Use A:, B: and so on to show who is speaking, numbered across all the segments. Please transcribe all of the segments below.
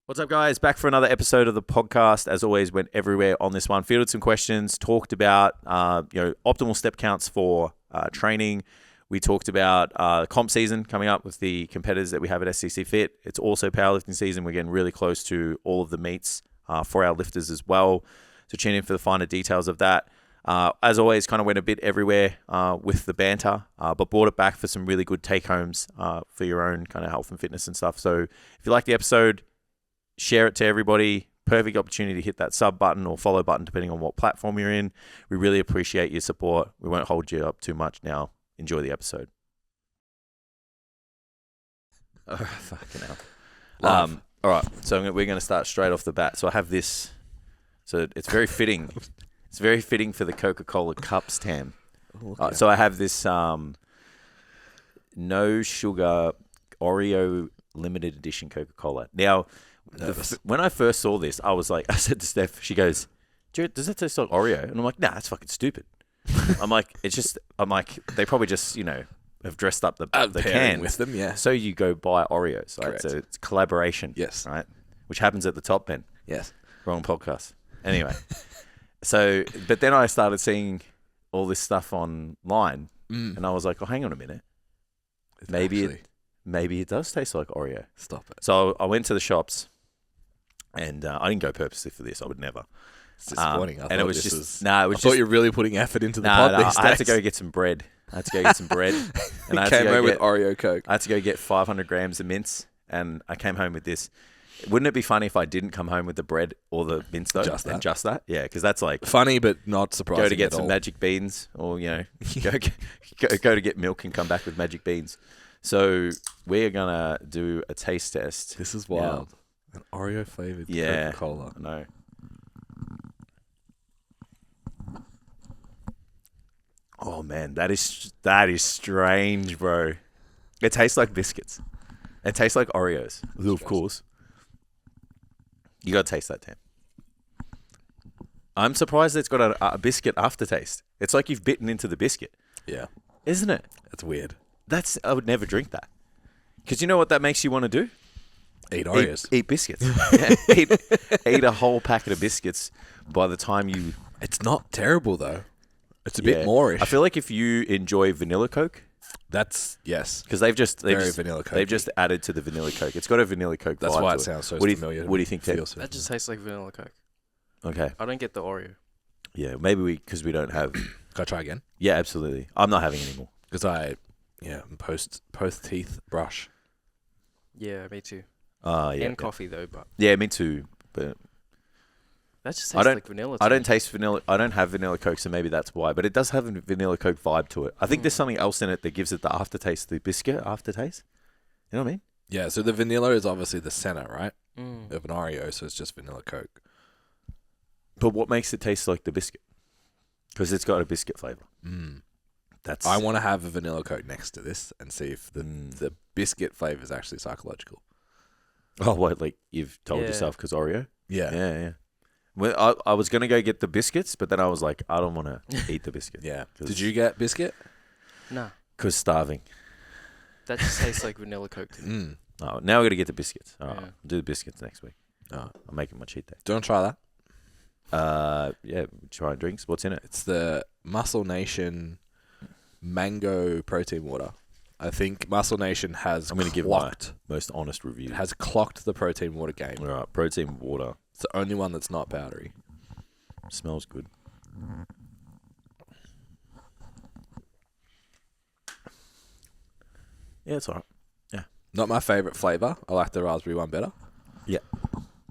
A: What's up, guys? Back for another episode of the podcast. As always, went everywhere on this one. Fielded some questions, talked about optimal step counts for training. We talked about comp season coming up with the competitors that we have at STCfit. It's also powerlifting season. We're getting really close to all of the meets for our lifters as well. So tune in for the finer details of that. As always, kind of went a bit everywhere with the banter, but brought it back for some really good take-homes for your own kind of health and fitness and stuff. So if you like the episode, share it to everybody. Perfect opportunity to hit that sub button or follow button depending on what platform you're in. We really appreciate your support. We won't hold you up too much now. Enjoy the episode. Oh, fucking hell. All right, so we're going to start straight off the bat. So I have this. So it's very fitting. It's very fitting for the Coca-Cola Cups, Tam. Okay. So I have this no sugar Oreo limited edition Coca-Cola. Now, when I first saw this, I said to Steph, she goes, does that taste like Oreo? And I'm like, nah, that's fucking stupid. I'm like, they probably just, have dressed up the can
B: with them, yeah.
A: So you go buy Oreos, right? So it's collaboration,
B: yes,
A: right? Which happens at the top, Ben.
B: Yes.
A: Wrong podcast. Anyway, but then I started seeing all this stuff online, and I was like, oh, hang on a minute, maybe it does taste like Oreo.
B: Stop it.
A: So I went to the shops. And I didn't go purposely for this. I would never.
B: It's disappointing. I thought you were really putting effort into the pod these days.
A: I had to go get some bread. And I
B: came home with Oreo Coke.
A: I had to go get 500 grams of mince, and I came home with this. Wouldn't it be funny if I didn't come home with the bread or the mince though?
B: Just that?
A: Yeah, because that's like
B: funny, but not surprising.
A: Go to get some
B: all.
A: magic beans, or go to get milk and come back with magic beans. So we're gonna do a taste test.
B: This is wild. An Oreo flavored Coca-Cola.
A: No. Oh man, that is strange, bro. It tastes like biscuits. It tastes like Oreos, of course. You gotta taste that, Tam. I'm surprised it's got a biscuit aftertaste. It's like you've bitten into the biscuit.
B: Yeah,
A: isn't it?
B: That's weird.
A: I would never drink that. Because you know what that makes you want to do?
B: Eat Oreos.
A: Eat biscuits. Yeah, eat a whole packet of biscuits by the time you...
B: It's not terrible, though. It's a bit more-ish.
A: I feel like if you enjoy vanilla Coke...
B: Yes.
A: Because they've just
B: vanilla Coke.
A: They've just added to the vanilla Coke. It's got a vanilla Coke
B: That's
A: vibe
B: why
A: to
B: it sounds so
A: familiar. What do you think, Ted?
C: That just tastes like vanilla Coke.
A: Okay.
C: I don't get the Oreo.
A: Yeah, maybe because we don't have...
B: Can I try again?
A: Yeah, absolutely. I'm not having any more.
B: Because post teeth brush.
C: Yeah, me too.
A: And
C: coffee though, but
A: yeah, me too. But
C: that just tastes like vanilla.
A: I don't taste vanilla. I don't have vanilla Coke, so maybe that's why. But it does have a vanilla Coke vibe to it. I think there's something else in it that gives it the aftertaste, the biscuit aftertaste. You know what I mean?
B: Yeah. So the vanilla is obviously the center, right, of an Oreo. So it's just vanilla Coke.
A: But what makes it taste like the biscuit? Because it's got a biscuit flavor.
B: I want to have a vanilla Coke next to this and see if the biscuit flavor is actually psychological.
A: Oh, what? Like you've told yourself because Oreo?
B: Yeah.
A: Well, I was going to go get the biscuits, but then I was like, I don't want to eat the biscuit.
B: Yeah. Did you get biscuit?
C: No.
A: Because starving.
C: That just tastes like vanilla Coke to me.
A: Oh, now we're going to get the biscuits. All right. I'll do the biscuits next week.
B: Oh.
A: I'll make it my cheat day.
B: Do you want to try that?
A: Yeah. Try drinks. What's in it?
B: It's the Muscle Nation mango protein water. I think Muscle Nation has
A: I'm going to give my most honest review.
B: Has clocked the protein water game.
A: All right, protein water.
B: It's the only one that's not powdery.
A: Smells good. Yeah, it's all right. Yeah.
B: Not my favorite flavor. I like the raspberry one better.
A: Yeah.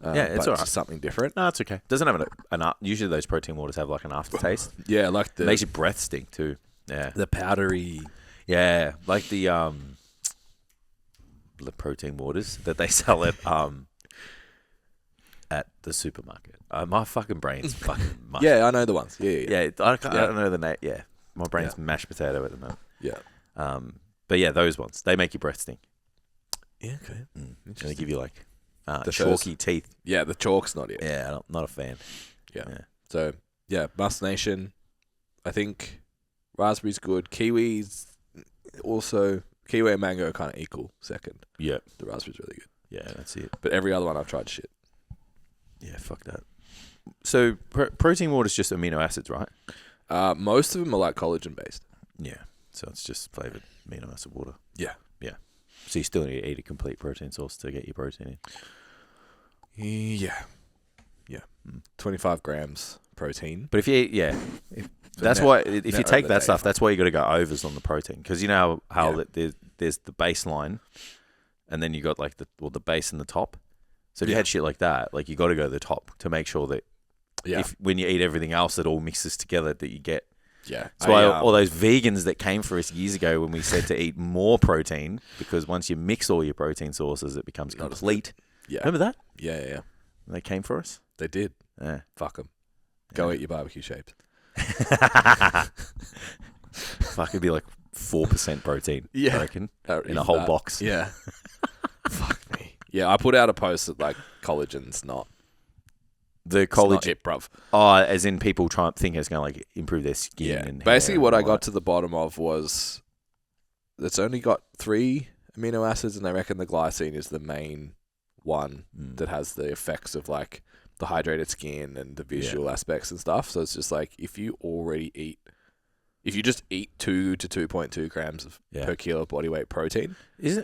A: It's all right.
B: Just something different.
A: No, it's okay. Doesn't have usually those protein waters have like an aftertaste.
B: Yeah, like
A: it makes your breath stink too. Yeah.
B: The powdery.
A: Yeah, like the protein waters that they sell at the supermarket. My fucking brain's fucking mush.
B: Yeah, I know the ones. Yeah.
A: I don't know the name. Yeah, my brain's mashed potato at the moment.
B: Yeah.
A: But yeah, those ones, they make your breath stink.
B: Yeah, okay.
A: And they give you like
B: the
A: chalky teeth.
B: Yeah, the chalk's not it.
A: Yeah, I'm not a fan.
B: Yeah. So yeah, Muscle Nation. I think raspberry's good. Kiwi's also, kiwi and mango are kind of equal second.
A: Yeah.
B: The raspberry's really good.
A: Yeah, that's it.
B: But every other one I've tried shit.
A: Yeah, fuck that. So protein water is just amino acids, right?
B: Most of them are like collagen based.
A: Yeah. So it's just flavored amino acid water.
B: Yeah.
A: Yeah. So you still need to eat a complete protein source to get your protein in.
B: Yeah. 25 grams protein.
A: But if you eat, that's why if you take that stuff, that's why you got to go overs on the protein, because you know how there's the baseline, and then you got like the base and the top. So if you had shit like that, like you got to go to the top to make sure that if when you eat everything else, it all mixes together that you get.
B: Yeah.
A: That's why all those vegans that came for us years ago when we said to eat more protein, because once you mix all your protein sources, it becomes complete. Yeah. Remember that?
B: Yeah.
A: They came for us.
B: They did.
A: Yeah.
B: Fuck them. Go eat your barbecue shapes.
A: Fuck, it'd be like 4% protein, I reckon, in a whole box.
B: Yeah. Fuck me. Yeah, I put out a post that like collagen's not
A: the collagen,
B: it, bruv.
A: Oh, as in people try and think it's going to like improve their skin.
B: Yeah.
A: And
B: basically, what I got to the bottom of was it's only got 3 amino acids, and I reckon the glycine is the main one that has the effects of like the hydrated skin and the visual aspects and stuff. So it's just like if you just eat 2 to 2.2 grams per kilo of body weight protein, you're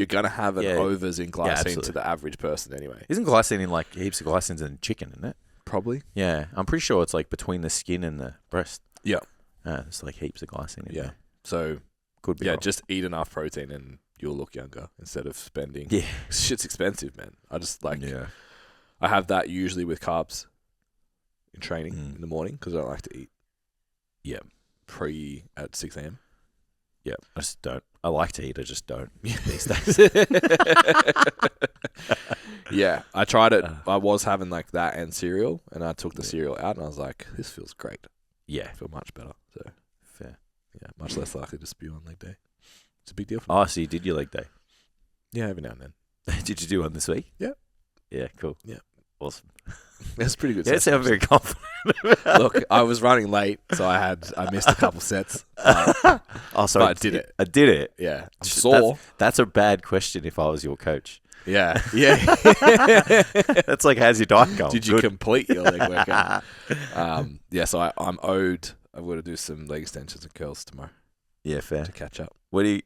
B: going to have an overs in glycine to the average person anyway.
A: Isn't glycine in like heaps of glycines in chicken, isn't it?
B: Probably.
A: Yeah. I'm pretty sure it's like between the skin and the breast.
B: Yeah.
A: It's like heaps of glycine in there.
B: So,
A: could be wrong.
B: Just eat enough protein and you'll look younger instead of spending.
A: Yeah.
B: Shit's expensive, man. I just like, I have that usually with carbs in training in the morning because I don't like to eat. Yeah. Pre at 6 a.m.
A: Yeah, I just don't. I like to eat, I just don't these days.
B: Yeah, I tried it. I was having like that and cereal, and I took the cereal out, and I was like, this feels great.
A: Yeah.
B: I feel much better. So
A: fair.
B: Yeah, much less likely to spew on leg day. It's a big deal for me.
A: Oh, so you did your leg day?
B: Yeah, every now and then.
A: Did you do one this week?
B: Yeah.
A: Yeah, cool.
B: Yeah.
A: Awesome.
B: That's pretty good.
A: Yeah, it sounds very confident.
B: Look, I was running late, so I missed a couple sets.
A: Sorry.
B: But I did it.
A: I did it.
B: Yeah. Sore.
A: That's a bad question if I was your coach.
B: Yeah.
A: That's like, how's your diet going?
B: Did you complete your leg workout? So I'm owed. I've got to do some leg extensions and curls tomorrow.
A: Yeah, fair.
B: To catch up.
A: Are you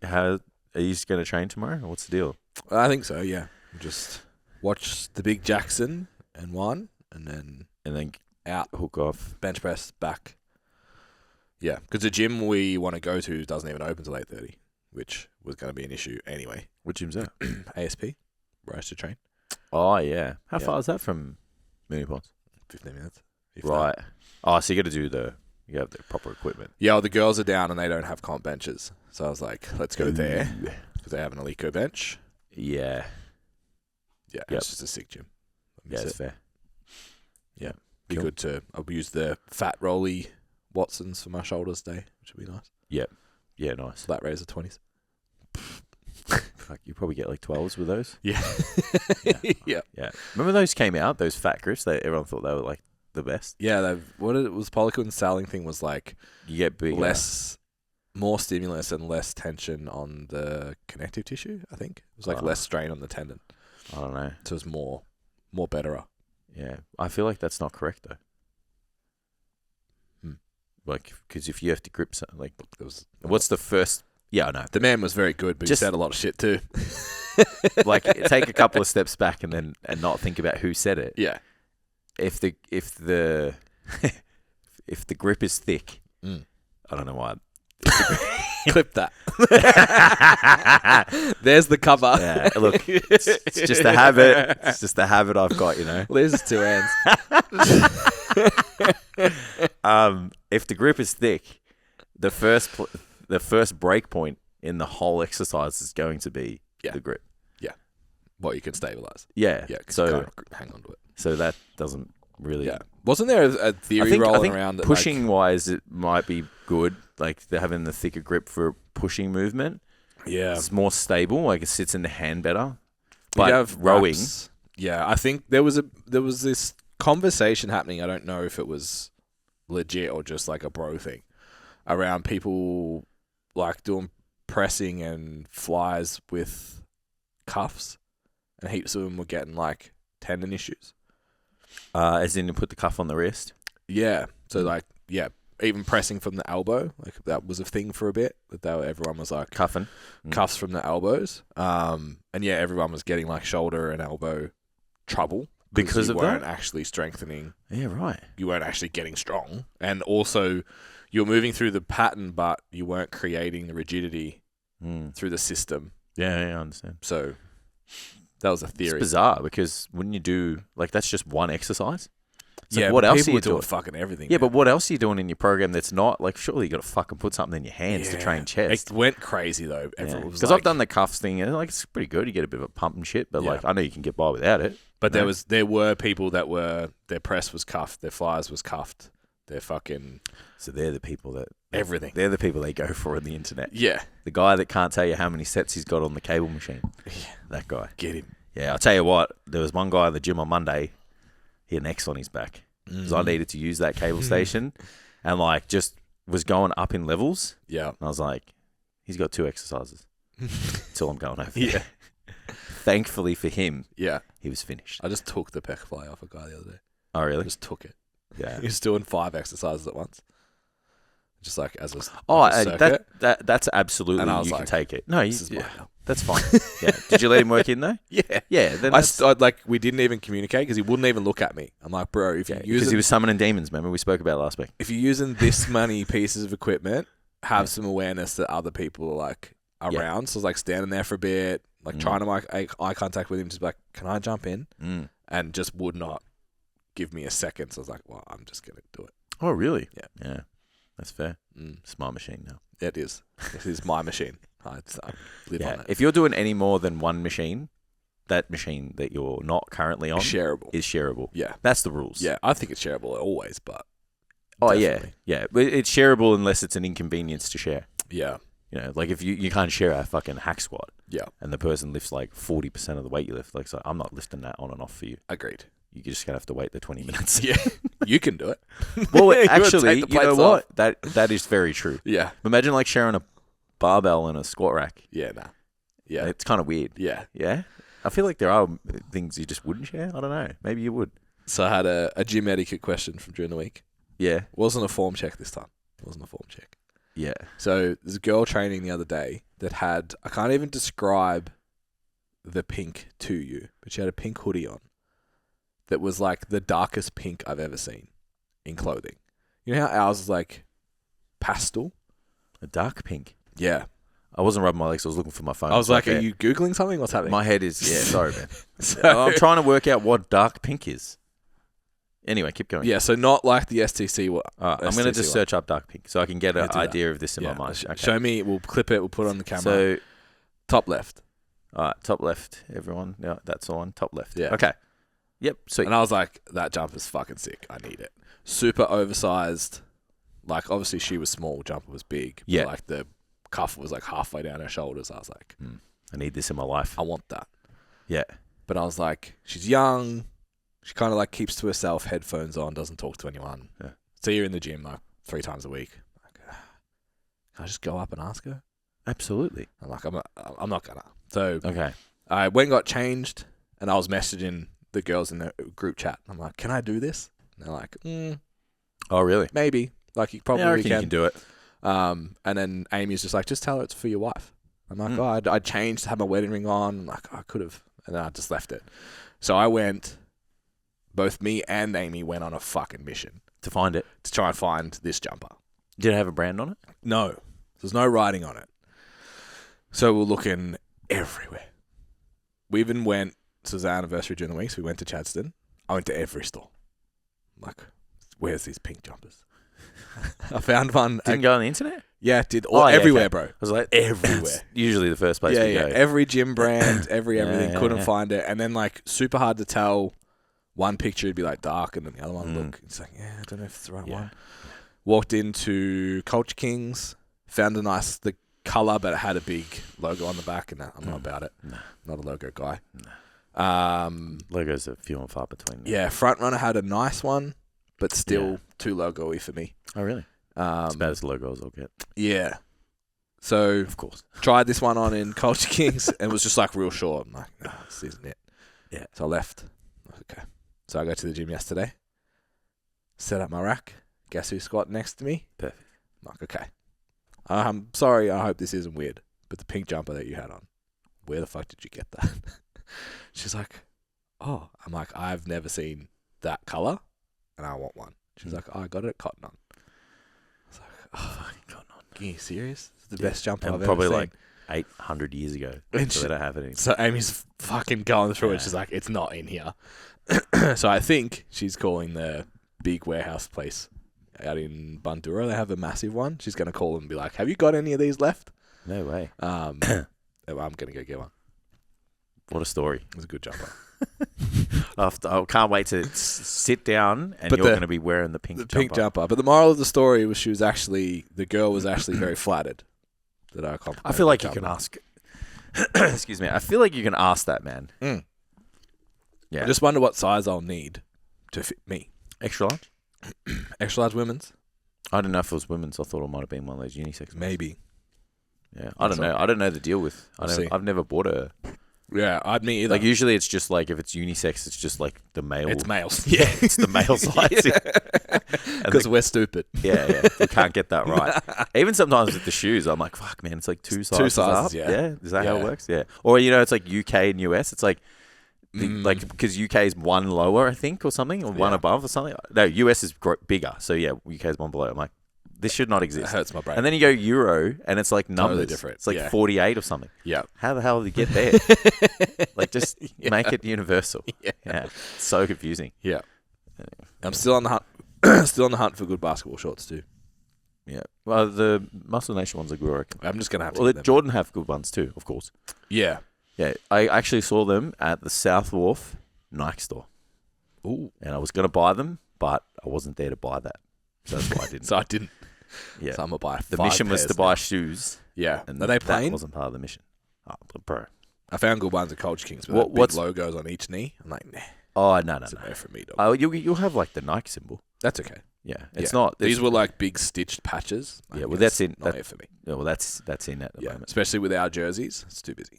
A: just going to train tomorrow? Or what's the deal?
B: I think so, yeah. Just watch the big Jackson and one, and then out,
A: hook off,
B: bench press, back. Yeah, because the gym we want to go to doesn't even open till 8:30, which was going to be an issue anyway.
A: What gym's that?
B: ASP, where I used to train.
A: Oh, yeah. How far is that from Mooney Ponds?
B: 15 minutes.
A: Right. Oh, so you got to you have the proper equipment.
B: Yeah, well, the girls are down and they don't have comp benches. So I was like, let's go there because they have an Alico bench.
A: Yeah.
B: Yeah, it's just a sick gym.
A: Yeah, it's fair.
B: Yeah. Be good to... I'll use the fat rolly Watsons for my shoulders day, which would be nice.
A: Yeah. Yeah, nice.
B: Flat razor 20s.
A: Fuck, you probably get like 12s with those.
B: Yeah.
A: Yeah. Remember those came out, those fat grips? Everyone thought they were like the best.
B: Yeah, what it was, Poliquin's selling thing was like...
A: You get bigger.
B: More stimulus and less tension on the connective tissue, I think. It was like less strain on the tendon.
A: I don't know.
B: So it was more betterer.
A: Yeah. I feel like that's not correct, though. Like, because if you have to grip something, like, what's the first... Yeah, I know.
B: The man was very good, but he said a lot of shit too.
A: Like, take a couple of steps back and not think about who said it.
B: Yeah.
A: If the grip is thick, I don't know why.
B: Clip that. There's the cover.
A: Yeah, look, it's just a habit. It's just a habit I've got, you know.
B: There's 2 hands.
A: If the grip is thick, the first break point in the whole exercise is going to be the grip.
B: Yeah. What you can stabilize.
A: Yeah.
B: Yeah.
A: So
B: you can't hang on to it.
A: So that doesn't really.
B: Yeah. Wasn't there a theory rolling around that
A: pushing wise it might be good, like they're having the thicker grip for pushing movement.
B: Yeah.
A: It's more stable, like it sits in the hand better. But rowing.
B: Yeah, I think there was this conversation happening, I don't know if it was legit or just like a bro thing, around people like doing pressing and flies with cuffs and heaps of them were getting like tendon issues.
A: As in, you put the cuff on the wrist.
B: Yeah. So like, yeah, even pressing from the elbow, like that was a thing for a bit. Everyone was like
A: Cuffing.
B: cuffs from the elbows. And yeah, everyone was getting like shoulder and elbow trouble
A: Because
B: you
A: of
B: weren't
A: that?
B: actually strengthening.
A: Yeah, right.
B: You weren't actually getting strong, and also you were moving through the pattern, but you weren't creating the rigidity through the system.
A: Yeah, I understand.
B: So that was a theory.
A: It's bizarre because wouldn't you do like that's just one exercise? It's like,
B: Yeah,
A: what
B: but
A: else are
B: people
A: you
B: were doing
A: doing?
B: fucking everything.
A: Yeah,
B: man.
A: but what else are you doing in your program that's not like? Surely you got to fucking put something in your hands to train chest.
B: It went crazy though. Everyone was
A: Because
B: like,
A: I've done the cuffs thing and like it's pretty good. You get a bit of a pump and shit, but
B: Yeah.
A: like I know you can get by without it.
B: But
A: No.
B: there were people that were their press was cuffed, their flyers was cuffed, their fucking
A: So they're the people that
B: everything.
A: they're the people they go for on the internet.
B: Yeah,
A: The guy that can't tell you how many sets he's got on the cable machine. That guy.
B: get him.
A: Yeah, I'll tell you what. There was one guy at the gym on Monday. He had an X on his back because I needed to use that cable station, and like just was going up in levels.
B: Yeah,
A: And I was like, he's got 2 exercises until I'm going over
B: yeah,
A: there. Thankfully for him,
B: yeah.
A: he was finished.
B: I just took the pec fly off a guy the other day.
A: Oh,
B: I
A: really?
B: just took it.
A: Yeah.
B: He was doing 5 exercises at once, just like as a
A: Oh,
B: like a circuit.
A: that's absolutely,
B: And I was
A: you
B: like,
A: can take it. No,
B: This is mine now.
A: that's fine. Yeah. Did you let him work in though?
B: Yeah.
A: Yeah. Then
B: Like we didn't even communicate because he wouldn't even look at me. I'm like, bro, if you're
A: because
B: using
A: he was summoning demons. Remember we spoke about it last week.
B: if you're using this many pieces of equipment, have some awareness that other people are like around. So I was like standing there for a bit, like trying to make eye contact with him, just like, can I jump in? And just would not give me a second. So I was like, well, I'm just gonna do it.
A: Oh, really?
B: Yeah.
A: Yeah. That's fair. Smart machine now.
B: It is. It is my machine. I live on it.
A: If you're doing any more than one machine, that machine that you're not currently on
B: Shareable.
A: is shareable.
B: Yeah.
A: That's the rules.
B: Yeah, I think it's shareable always, but
A: Oh,
B: definitely.
A: yeah. But it's shareable unless it's an inconvenience to share.
B: Yeah.
A: You know, like if you can't share a fucking hack squat
B: Yeah.
A: and the person lifts like 40% of the weight you lift, like so I'm not lifting that on and off for you.
B: Agreed.
A: You're just gonna have to wait the 20 minutes.
B: Yeah. You can do it.
A: Well,
B: You wanna
A: actually,
B: take the
A: you know
B: plates
A: what?
B: off.
A: That is very true.
B: Yeah.
A: Imagine like sharing a barbell and a squat rack.
B: Yeah, nah. Yeah.
A: It's kind of weird.
B: Yeah.
A: Yeah. I feel like there are things you just wouldn't share. I don't know. Maybe you would.
B: So I had a gym etiquette question from during the week.
A: Yeah.
B: Wasn't a form check this time. Wasn't a form check.
A: Yeah.
B: So there's a girl training the other day that had, I can't even describe the pink to you, but she had a pink hoodie on that was like the darkest pink I've ever seen in clothing. You know how ours is like pastel?
A: A dark pink.
B: Yeah.
A: I wasn't rubbing my legs. I was looking for my phone.
B: I was
A: It's
B: like,
A: right
B: are
A: there.
B: you Googling something? What's happening?
A: My head is. Yeah. Sorry, man.
B: So-
A: I'm trying to work out what dark pink is. Anyway, keep going.
B: Yeah, so not like the STC one.
A: I'm going to just
B: STC
A: search up dark pink so I can get
B: Yeah,
A: an
B: do that.
A: idea of this in
B: Yeah,
A: my mind. Okay.
B: Show me, we'll clip it, we'll put it on the camera.
A: So,
B: Top left.
A: all right, top left, everyone. Yeah, that's the one. Top left.
B: Yeah.
A: Okay. Yep. Sweet.
B: And I was like, that jumper's fucking sick. I need it. Super oversized. Like, obviously she was small, jumper was big.
A: Yeah.
B: But like the cuff was like halfway down her shoulders. I was like,
A: I need this in my life.
B: I want that.
A: Yeah.
B: But I was like, she's young. She kind of like keeps to herself, headphones on, doesn't talk to anyone.
A: Yeah.
B: See her in the gym like 3 times a week. Like, can I just go up and ask her?
A: Absolutely.
B: I'm like, I'm not gonna. So
A: Okay.
B: I went and got changed, and I was messaging the girls in the group chat. I'm like, can I do this? And they're like,
A: Oh, really?
B: maybe. Like, you probably
A: Yeah, I reckon
B: can.
A: you can do it.
B: And then Amy's just like, just tell her it's for your wife. I'm like, oh, I changed, had my wedding ring on. I'm like, oh, I could have. And then I just left it. So I went, both me and Amy went on a fucking mission
A: To find it.
B: to try and find this jumper.
A: Did it have a brand on it?
B: No. There's no writing on it. So we're looking everywhere. We even went, this was our anniversary during the week, so we went to Chadstone. I went to every store. I'm like, where's these pink jumpers? I found one.
A: Didn't go on the internet?
B: Yeah, did.
A: Oh, yeah,
B: everywhere,
A: okay.
B: bro.
A: I was like,
B: Everywhere.
A: It's usually the first place
B: Yeah,
A: we
B: yeah.
A: go.
B: Every gym brand, every
A: Yeah,
B: everything.
A: yeah,
B: Couldn't
A: yeah.
B: find it. And then, like, super hard to tell. One picture would be, like, dark, and then the other one would look. It's like, yeah, I don't know if it's the right one. Walked into Culture Kings. Found the colour, but it had a big logo on the back, and I'm not about it.
A: No.
B: Not a logo guy.
A: No. Logos are few and far between.
B: Yeah, Front Runner had a nice one, but still too logo-y for me.
A: Oh, really? It's about as logo as I'll get.
B: Yeah. So
A: Of course.
B: tried this one on in Culture Kings and was just like real short. I'm like, no, this isn't it.
A: Yeah.
B: So I left. Okay. So I go to the gym yesterday. Set up my rack. Guess who's squatting next to me?
A: Perfect.
B: I'm like, okay. I'm sorry. I hope this isn't weird. But the pink jumper that you had on, where the fuck did you get that? She's like, oh. I'm like, I've never seen that color, and I want one. She's like, oh, I got it at Cotton On. I was like, oh, Cotton On. Are you serious? It's the best jumper
A: And
B: I've
A: probably
B: ever seen.
A: like 800 years ago.
B: And
A: So they don't have it anymore.
B: So Amy's fucking going through it. She's like, it's not in here. So I think she's calling the big warehouse place out in Bundoora. They have a massive one. She's going to call them and be like, have you got any of these left?
A: No way.
B: I'm going to go get one.
A: What a story.
B: It was a good jumper.
A: I can't wait to sit down and
B: But
A: you're
B: the-
A: going to be wearing the pink
B: The
A: jumper.
B: pink jumper. But the moral of the story was the girl was actually very flattered that I complimented
A: I feel like
B: the
A: you can
B: jumper.
A: ask. Excuse me. I feel like you can ask that, man.
B: Mm.
A: Yeah.
B: I just wonder what size I'll need to fit me.
A: Extra large?
B: Extra large women's?
A: I don't know if it was women's. I thought it might have been one of those unisex ones.
B: Maybe.
A: Yeah. I don't know. I don't know the deal with.
B: We'll see.
A: I've never bought a.
B: Yeah, I'd me either.
A: Like usually it's just like if it's unisex, it's just like the male.
B: It's males.
A: Yeah, it's the male size.
B: Because we're stupid.
A: Yeah. We can't get that right. Even sometimes with the shoes, I'm like, fuck, man, it's like two sizes
B: sizes,
A: up.
B: yeah.
A: Is that how it
B: Yeah.
A: works? Yeah. Or, it's like UK and US. It's like, like because UK is one lower, I think, or something, or one
B: Yeah.
A: above or something. No, US is bigger. So, yeah, UK is one below. I'm like, this should not
B: It
A: exist.
B: hurts my brain.
A: And then you go Euro, and it's like numbers.
B: Totally different.
A: It's like
B: Yeah.
A: 48 or something.
B: Yeah.
A: How the hell did you get there? Like, just make it universal.
B: Yeah.
A: It's so confusing.
B: Yeah. I'm still on the hunt. Still on the hunt for good basketball shorts too.
A: Yeah. Well, the Muscle Nation ones are good, I reckon.
B: I'm just gonna have to.
A: Well,
B: get them.
A: Jordan have good ones too, of course.
B: Yeah.
A: Yeah, I actually saw them at the South Wharf Nike store.
B: Ooh.
A: And I was going to buy them, but I wasn't there to buy that. So that's why I didn't.
B: So I didn't.
A: Yeah.
B: So I'm gonna buy.
A: The
B: 5
A: mission was
B: pairs
A: to buy
B: now.
A: shoes.
B: Yeah.
A: And
B: Are they
A: that
B: plain?
A: wasn't part of the mission. Oh, bro.
B: I found good ones at Culture Kings, but
A: What-
B: big
A: what's-
B: logos on each knee. I'm like, nah.
A: Oh, no.
B: It's a no for me, dog.
A: Oh, you'll have like the Nike symbol.
B: That's okay.
A: Yeah. It's
B: Yeah.
A: not.
B: These were like big stitched patches.
A: Yeah, well,
B: it's
A: that's in-
B: Not
A: that-
B: here for me.
A: Yeah, well, that's in at the
B: Yeah.
A: moment.
B: Especially with our jerseys, it's too busy.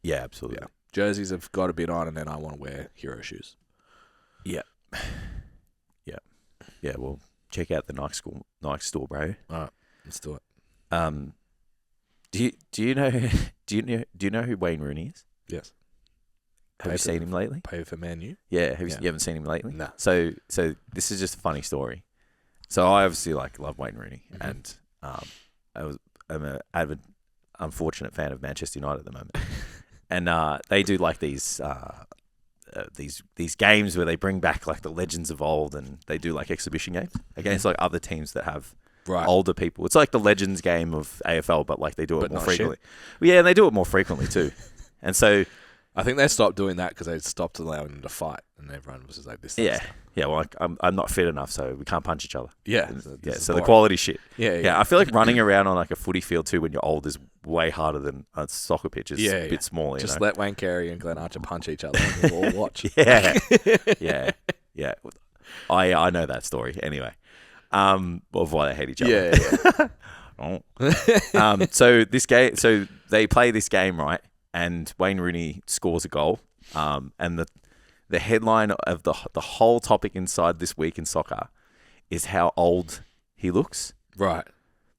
A: Yeah, absolutely.
B: Yeah. Jerseys have got a bit on, and then I want to wear hero shoes.
A: Yeah, well, check out the Nike store, bro.
B: All right, let's do it.
A: Do you know who Wayne Rooney is?
B: Yes.
A: Have you seen him lately?
B: Pay for Man U?
A: Yeah,
B: Yeah.
A: you haven't seen him lately?
B: No.
A: So this is just a funny story. So I obviously love Wayne Rooney,
B: Mhm.
A: and I'm an avid, unfortunate fan of Manchester United at the moment, and they do like these games where they bring back like the legends of old, and they do like exhibition games against like other teams that have
B: Right.
A: older people. It's like the legends game of AFL, but like they do it
B: But
A: more
B: not
A: frequently. Well, yeah, and they do it more frequently too, and so.
B: I think they stopped doing that because they stopped allowing them to fight, and everyone was just like, this.
A: Yeah, yeah. Well, I'm not fit enough, so we can't punch each other.
B: Yeah.
A: Yeah, so the quality shit.
B: Yeah.
A: Yeah, I feel like running around on like a footy field too when you're old is way harder than a soccer pitch. It's a bit smaller.
B: Just
A: you know?
B: let Wayne Carey and Glenn Archer punch each other and we'll all watch.
A: Yeah, yeah. I know that story anyway. Of why they hate each other.
B: Yeah.
A: So they play this game, right? And Wayne Rooney scores a goal. And the headline of the whole topic inside This Week in Soccer is how old he looks.
B: Right.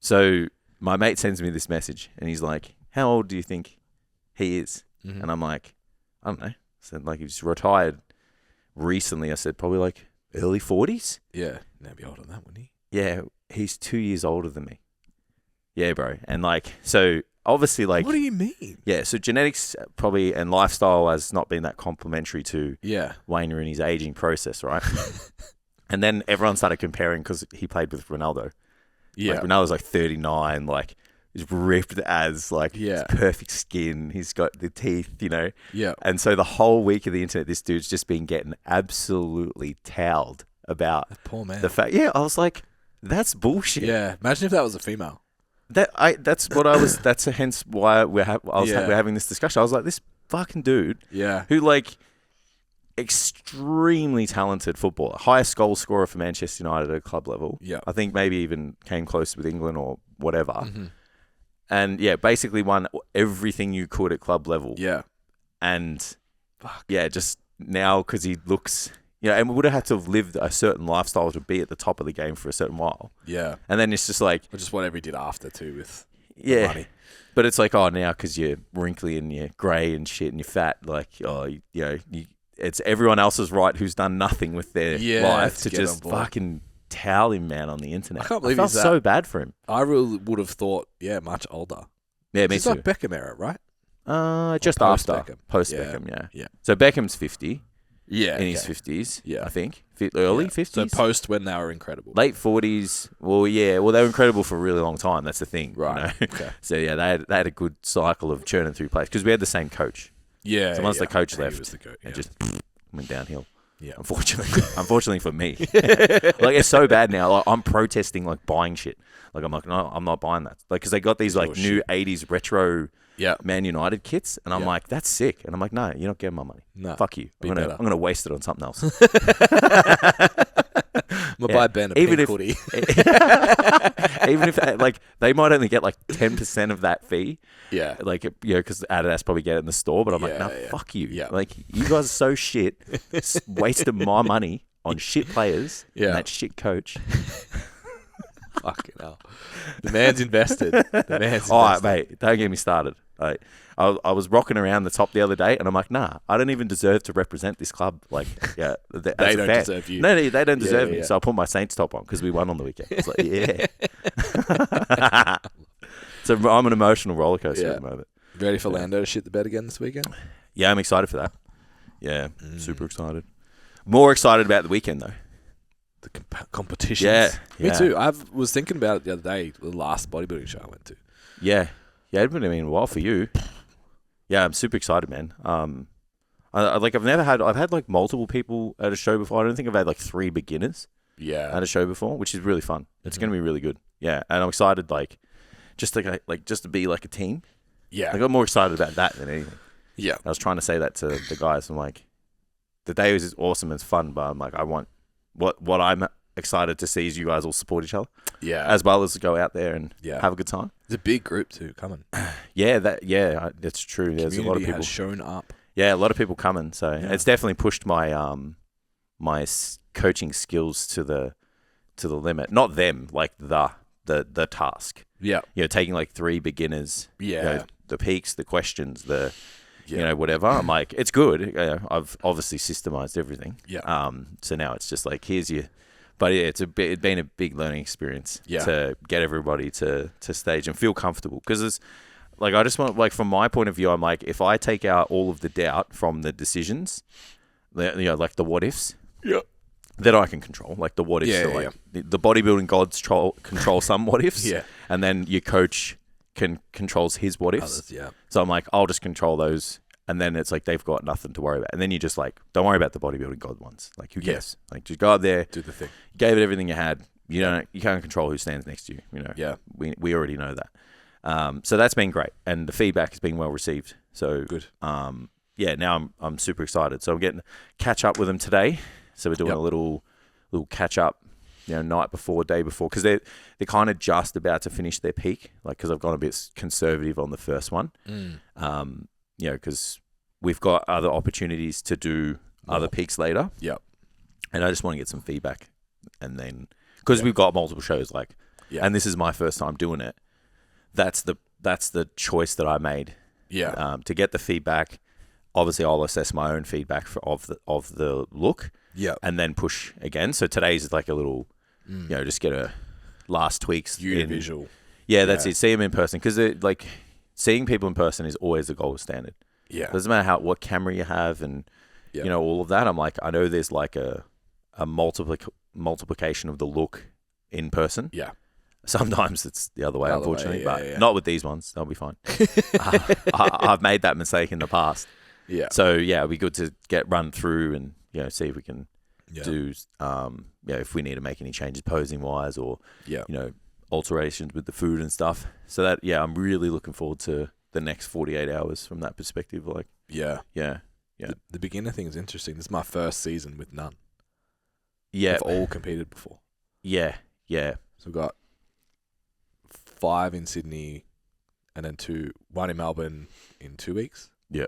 A: So my mate sends me this message, and he's like, "How old do you think he is?"
B: Mhm.
A: And I'm like, "I don't know." I said, like, he's retired recently. I said, probably like early 40s.
B: Yeah. Now be older than that, wouldn't he?
A: Yeah, he's 2 years older than me. Yeah, bro. And like, so obviously, like,
B: What do you mean?
A: yeah, so genetics probably and lifestyle has not been that complementary to
B: Yeah.
A: Wayne Rooney's aging process, right? And then everyone started comparing because he played with Ronaldo.
B: Yeah.
A: Like, Ronaldo's like 39, like, he's ripped as, like,
B: Yeah.
A: his perfect skin. He's got the teeth, you know?
B: Yeah.
A: And so the whole week of the internet, this dude's just been getting absolutely towed about
B: Poor man.
A: the fact. Yeah, I was like, that's bullshit.
B: Yeah. Imagine if that was a female.
A: That's what I was. That's hence why we're having this discussion. I was like, this fucking dude
B: Yeah.
A: who, like, extremely talented footballer, highest goal scorer for Manchester United at club level.
B: Yeah.
A: I think maybe even came close with England or whatever.
B: Mhm.
A: And yeah, basically won everything you could at club level.
B: Yeah.
A: And yeah, just now because he looks, and we would have had to have lived a certain lifestyle to be at the top of the game for a certain while.
B: Yeah.
A: And then it's just like,
B: Or just whatever he did after too with
A: yeah.
B: money.
A: But it's like, now because you're wrinkly and you're grey and shit and you're fat, like, it's everyone else's right who's done nothing with their life to
B: get
A: just
B: on board.
A: fucking towel him, man, on the internet.
B: I can't believe
A: felt
B: he's
A: so bad for him.
B: I really would have thought, much older.
A: Yeah, me
B: It's
A: too.
B: like Beckham era, right?
A: Just
B: post
A: after.
B: Beckham.
A: Post
B: Yeah.
A: Beckham,
B: Yeah.
A: So Beckham's 50,
B: Yeah.
A: in his 50s,
B: Yeah.
A: I think. Early
B: Yeah.
A: 50s?
B: So post when they were incredible.
A: Late 40s. Well, yeah. Well, they were incredible for a really long time. That's the thing.
B: Right. Okay.
A: So, yeah, they had a good cycle of churning through players because we had the same coach.
B: Yeah.
A: So once the coach
B: He
A: left,
B: was the coach,
A: it just went downhill.
B: Yeah.
A: Unfortunately for me. Like, it's so bad now. Like, I'm protesting, like, buying shit. Like, I'm like, no, I'm not buying that. Like, because they got these, like, new 80s retro Man United kits, and I'm like, that's sick. And I'm like, no, you're not getting my money.
B: No.
A: Fuck you. I'm gonna waste it on something else.
B: I'm gonna buy Ben a pink hoodie.
A: Even if like they might only get like 10% of that fee.
B: Yeah.
A: Like because Adidas probably get it in the store, but I'm like, no, fuck you.
B: Yeah.
A: Like you guys are so shit, wasted my money on shit players and that shit coach.
B: Fucking hell. The man's invested.
A: All right, mate. Don't get me started. Like, I was rocking around the top the other day, and I'm like, nah, I don't even deserve to represent this club. Like, they
B: don't deserve you.
A: No, they don't deserve me.
B: Yeah.
A: So I put my Saints top on because we won on the weekend. It's like, yeah. So I'm an emotional roller coaster at the moment.
B: Ready for Lando to shit the bed again this weekend?
A: Yeah, I'm excited for that. Yeah, super excited. More excited about the weekend though.
B: The competitions.
A: Yeah.
B: Me too. I was thinking about it the other day, the last bodybuilding show I went to.
A: Yeah. Yeah, it's been a while for you. Yeah, I'm super excited, man. I've had like multiple people at a show before. I don't think I've had like 3 beginners at a show before, which is really fun. It's going to be really good. Yeah, and I'm excited just to be like a team.
B: Yeah.
A: I got more excited about that than anything.
B: Yeah.
A: I was trying to say that to the guys. I'm like, the day was awesome and it's fun, but I'm like, I want what I'm excited to see is you guys all support each other.
B: Yeah.
A: As well as go out there and have a good time.
B: It's a big group too coming.
A: That's true. There's a lot of people
B: has shown up.
A: Yeah, a lot of people coming. So it's definitely pushed my coaching skills to the limit. Not them, like the task.
B: Yeah.
A: Taking like 3 beginners.
B: Yeah.
A: The peaks, the questions, whatever. I'm like, it's good. I've obviously systemized everything.
B: Yeah.
A: So now it's just like, here's your. But yeah, it's been a big learning experience to get everybody to stage and feel comfortable. Because it's like, I just want, like, from my point of view, I'm like, if I take out all of the doubt from the decisions, like the what ifs, that I can control. Like the what ifs, the bodybuilding gods control some what ifs, and then your coach controls his what ifs.
B: Others,
A: So I'm like, I'll just control those. And then it's like they've got nothing to worry about. And then you just like, don't worry about the bodybuilding god ones. Like, who cares? Like, just go out there,
B: do the thing.
A: Gave it everything you had. You can't control who stands next to you.
B: Yeah.
A: We already know that. So that's been great, and the feedback has been well received. So
B: good.
A: Now I'm super excited. So I'm getting catch up with them today. So we're doing a little catch up, night before, day before, because they're kind of just about to finish their peak. Like, because I've gone a bit conservative on the first one. Because we've got other opportunities to do other peaks later.
B: Yep.
A: And I just want to get some feedback. And then, because we've got multiple shows, and this is my first time doing it, that's the choice that I made.
B: Yeah.
A: To get the feedback, obviously I'll assess my own feedback of the look.
B: Yeah.
A: And then push again. So today's like a little, just get a last tweaks.
B: Visual.
A: Yeah, that's it. See them in person. Because like, seeing people in person is always the gold standard.
B: Yeah.
A: Doesn't matter what camera you have and, all of that. I'm like, I know there's like a multiplication of the look in person.
B: Yeah.
A: Sometimes it's the other way, unfortunately, but not with these ones. They'll be fine. I've made that mistake in the past.
B: Yeah.
A: So, it'd be good to run through and, see if we can do, if we need to make any changes posing-wise or, alterations with the food and stuff. So that, I'm really looking forward to the next 48 hours from that perspective. Like,
B: yeah.
A: The
B: beginner thing is interesting. This is my first season with none.
A: Yeah.
B: We've all competed before.
A: Yeah.
B: So we've got 5 in Sydney and then 1 in Melbourne in 2 weeks.
A: Yeah.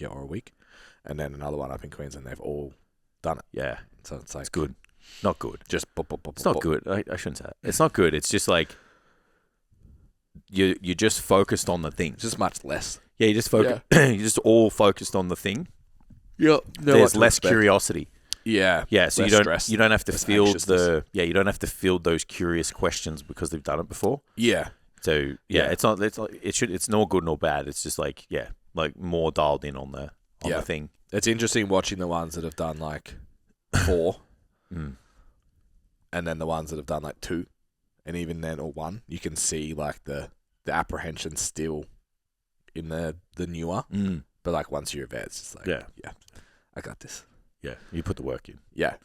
B: or a week, and then another one up in Queensland. They've all done it.
A: Yeah.
B: So it's like
A: It's good. Not good.
B: Just
A: It's not good. I shouldn't say that. It's not good. It's just like you're just focused on the thing.
B: It's just much less.
A: Yeah, you just focus. You're just all focused on the thing.
B: Yeah.
A: There's less curiosity.
B: Yeah.
A: Yeah, so
B: Less
A: you don't have to
B: less
A: field
B: anxiousness.
A: you don't have to field those curious questions because they've done it before.
B: Yeah.
A: So
B: Yeah.
A: it's nor good nor bad. It's just like more dialed in on the thing.
B: It's interesting watching the ones that have done like 4, and then the ones that have done like 2, and even then or 1. You can see like the apprehension still in the newer, but like once you're a vet, it's just like I got this.
A: Yeah, you put the work in.
B: Yeah.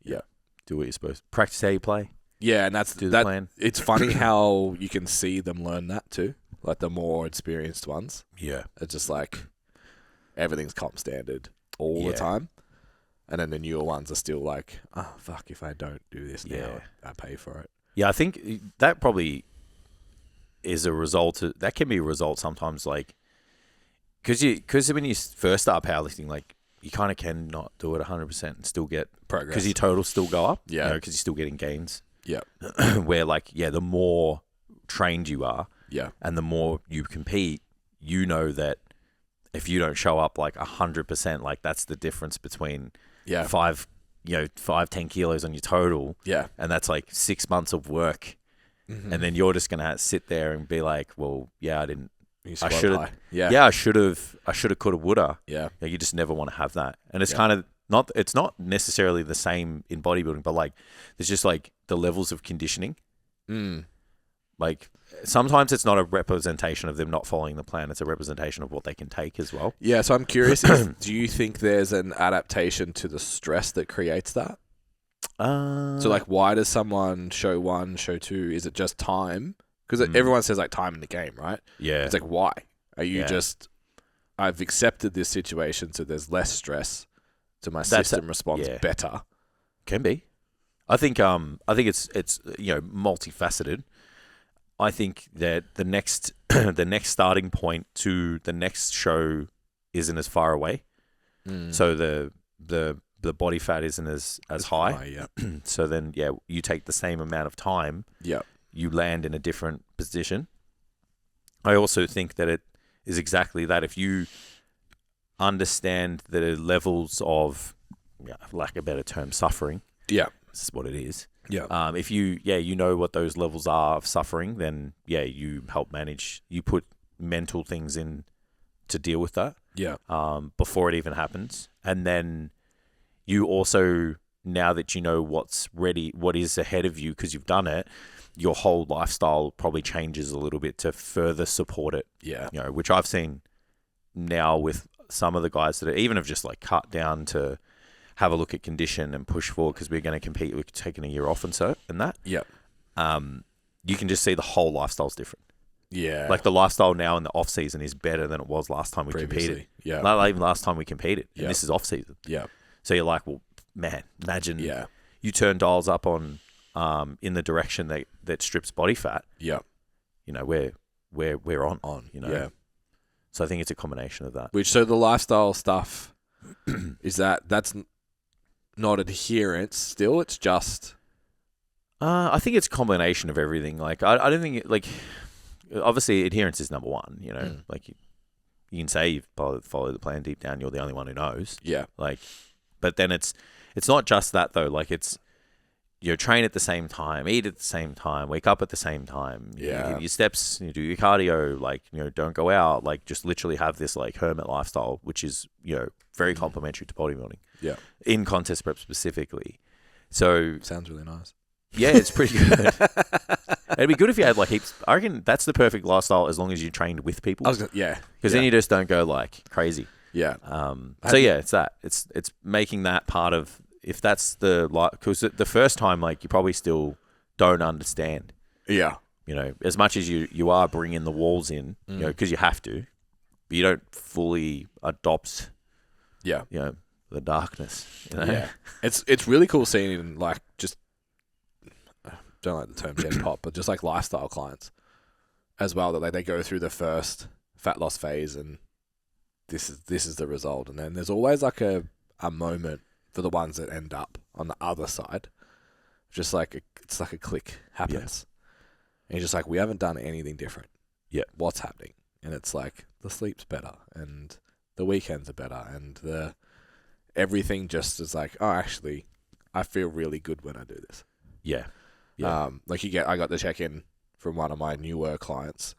A: Do what you're supposed to. Practice how you play.
B: Yeah, and that's
A: Do the plan.
B: It's funny how you can see them learn that too. Like the more experienced ones.
A: Yeah.
B: It's just like everything's comp standard all the time. And then the newer ones are still like, oh, fuck, if I don't do this now, I pay for it.
A: Yeah, I think that probably is a result. That can be a result sometimes, like, because when you first start powerlifting, like, you kind of cannot do it 100% and still get
B: Progress.
A: because your totals still go up.
B: Yeah.
A: Because you're still getting gains.
B: Yeah.
A: Where, like, the more trained you are, and the more you compete, you know that if you don't show up like 100%, like, that's the difference between 5, 10 kilos on your total.
B: Yeah.
A: And that's like 6 months of work.
B: Mm-hmm.
A: And then you're just going to sit there and be like, well, I didn't. I should have.
B: Yeah.
A: I should have. Could have. Woulda.
B: Yeah.
A: You just never want to have that. And it's kind of not. It's not necessarily the same in bodybuilding, but like there's just like the levels of conditioning. Like sometimes it's not a representation of them not following the plan. It's a representation of what they can take as well.
B: Yeah. So I'm curious. Do you think there's an adaptation to the stress that creates that? So like, why does someone show 1, show 2? Is it just time? Because everyone says like time in the game, right?
A: Yeah.
B: It's like, why? Are you just, I've accepted this situation, so there's less stress, so my system responds better.
A: Can be. I think it's multifaceted. I think that the next starting point to the next show isn't as far away. So the body fat isn't as high. So then you take the same amount of time.
B: Yeah.
A: You land in a different position. I also think that it is exactly that. If you understand the levels of, for lack of a better term, suffering. Yeah. This is what it is.
B: Yeah.
A: If you know what those levels are of suffering, then you help manage. You put mental things in to deal with that.
B: Yeah.
A: Before it even happens, and then you also, now that you know what is ahead of you because you've done it, your whole lifestyle probably changes a little bit to further support it. Yeah. Which I've seen now with some of the guys that even have just like cut down to have a look at condition and push forward because we're going to compete. We're taking a year off and that. Yeah. You can just see the whole lifestyle's different. Yeah. Like the lifestyle now in the off season is better than it was last time we competed. Yeah. Like even last time we competed. Yeah. And this is off season. Yeah. So you're like, well, man, imagine you turn dials up on in the direction that strips body fat. Yeah. We're on. Yeah. So I think it's a combination of that.
B: So the lifestyle stuff is that's not adherence still, it's just
A: I think it's a combination of everything. Like I don't think obviously adherence is number one, like you can say you've followed the plan deep down, you're the only one who knows. Yeah. But then it's not just that though. Like it's, train at the same time, eat at the same time, wake up at the same time. Yeah. You hit your steps, you do your cardio, don't go out, just literally have this hermit lifestyle, which is, very complementary to bodybuilding. Yeah. In contest prep specifically. So.
B: Sounds really nice.
A: Yeah, it's pretty good. It'd be good if you had heaps. I reckon that's the perfect lifestyle as long as you trained with people. Because then you just don't go crazy. Yeah. It's that. It's making that part of, if that's because the first time, you probably still don't understand. Yeah. As much as you are bringing the walls in, because you have to, but you don't fully adopt. Yeah. The darkness.
B: Yeah. It's really cool seeing just. Don't like the term gen pop, but just lifestyle clients as well, that they go through the first fat loss phase and this is the result. And then there's always like a moment for the ones that end up on the other side. Just like it's like a click happens. And you're just like, we haven't done anything different.
A: Yeah.
B: What's happening? And it's like the sleep's better and the weekends are better and everything just is like, oh, actually, I feel really good when I do this.
A: Yeah.
B: I got the check-in from one of my newer clients,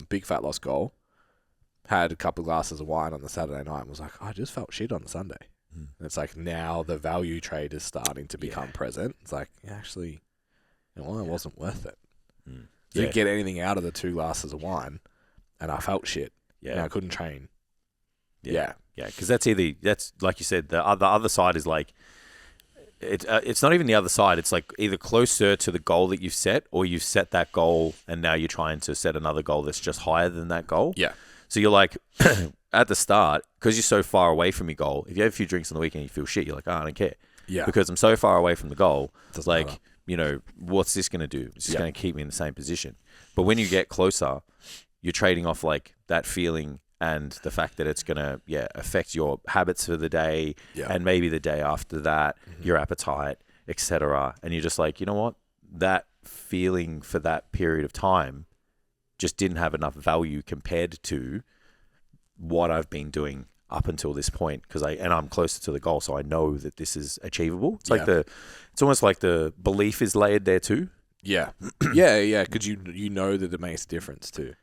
B: big fat loss goal, had a couple of glasses of wine on the Saturday night and was like, I just felt shit on the Sunday. And it's like now the value trade is starting to become present. It's like, actually, it wasn't worth it. Didn't get anything out of the 2 glasses of wine and I felt shit.
A: Yeah.
B: And I couldn't train.
A: Yeah. Because that's like you said, the other side is like, it's not even the other side. It's like either closer to the goal that you've set or you've set that goal and now you're trying to set another goal that's just higher than that goal.
B: Yeah.
A: So you're like, at the start, because you're so far away from your goal, if you have a few drinks on the weekend and you feel shit, you're like, oh, I don't care.
B: Yeah.
A: Because I'm so far away from the goal. It's like,
B: matter.
A: What's this going to do? It's just going to keep me in the same position. But when you get closer, you're trading off like that feeling and the fact that it's going to, affect your habits for the day and maybe the day after that, your appetite, etc. And you're just like, you know what? That feeling for that period of time just didn't have enough value compared to what I've been doing up until this point because I'm closer to the goal, so I know that this is achievable. It's like it's almost like the belief is layered there too.
B: Yeah, yeah, because you know that it makes a difference too.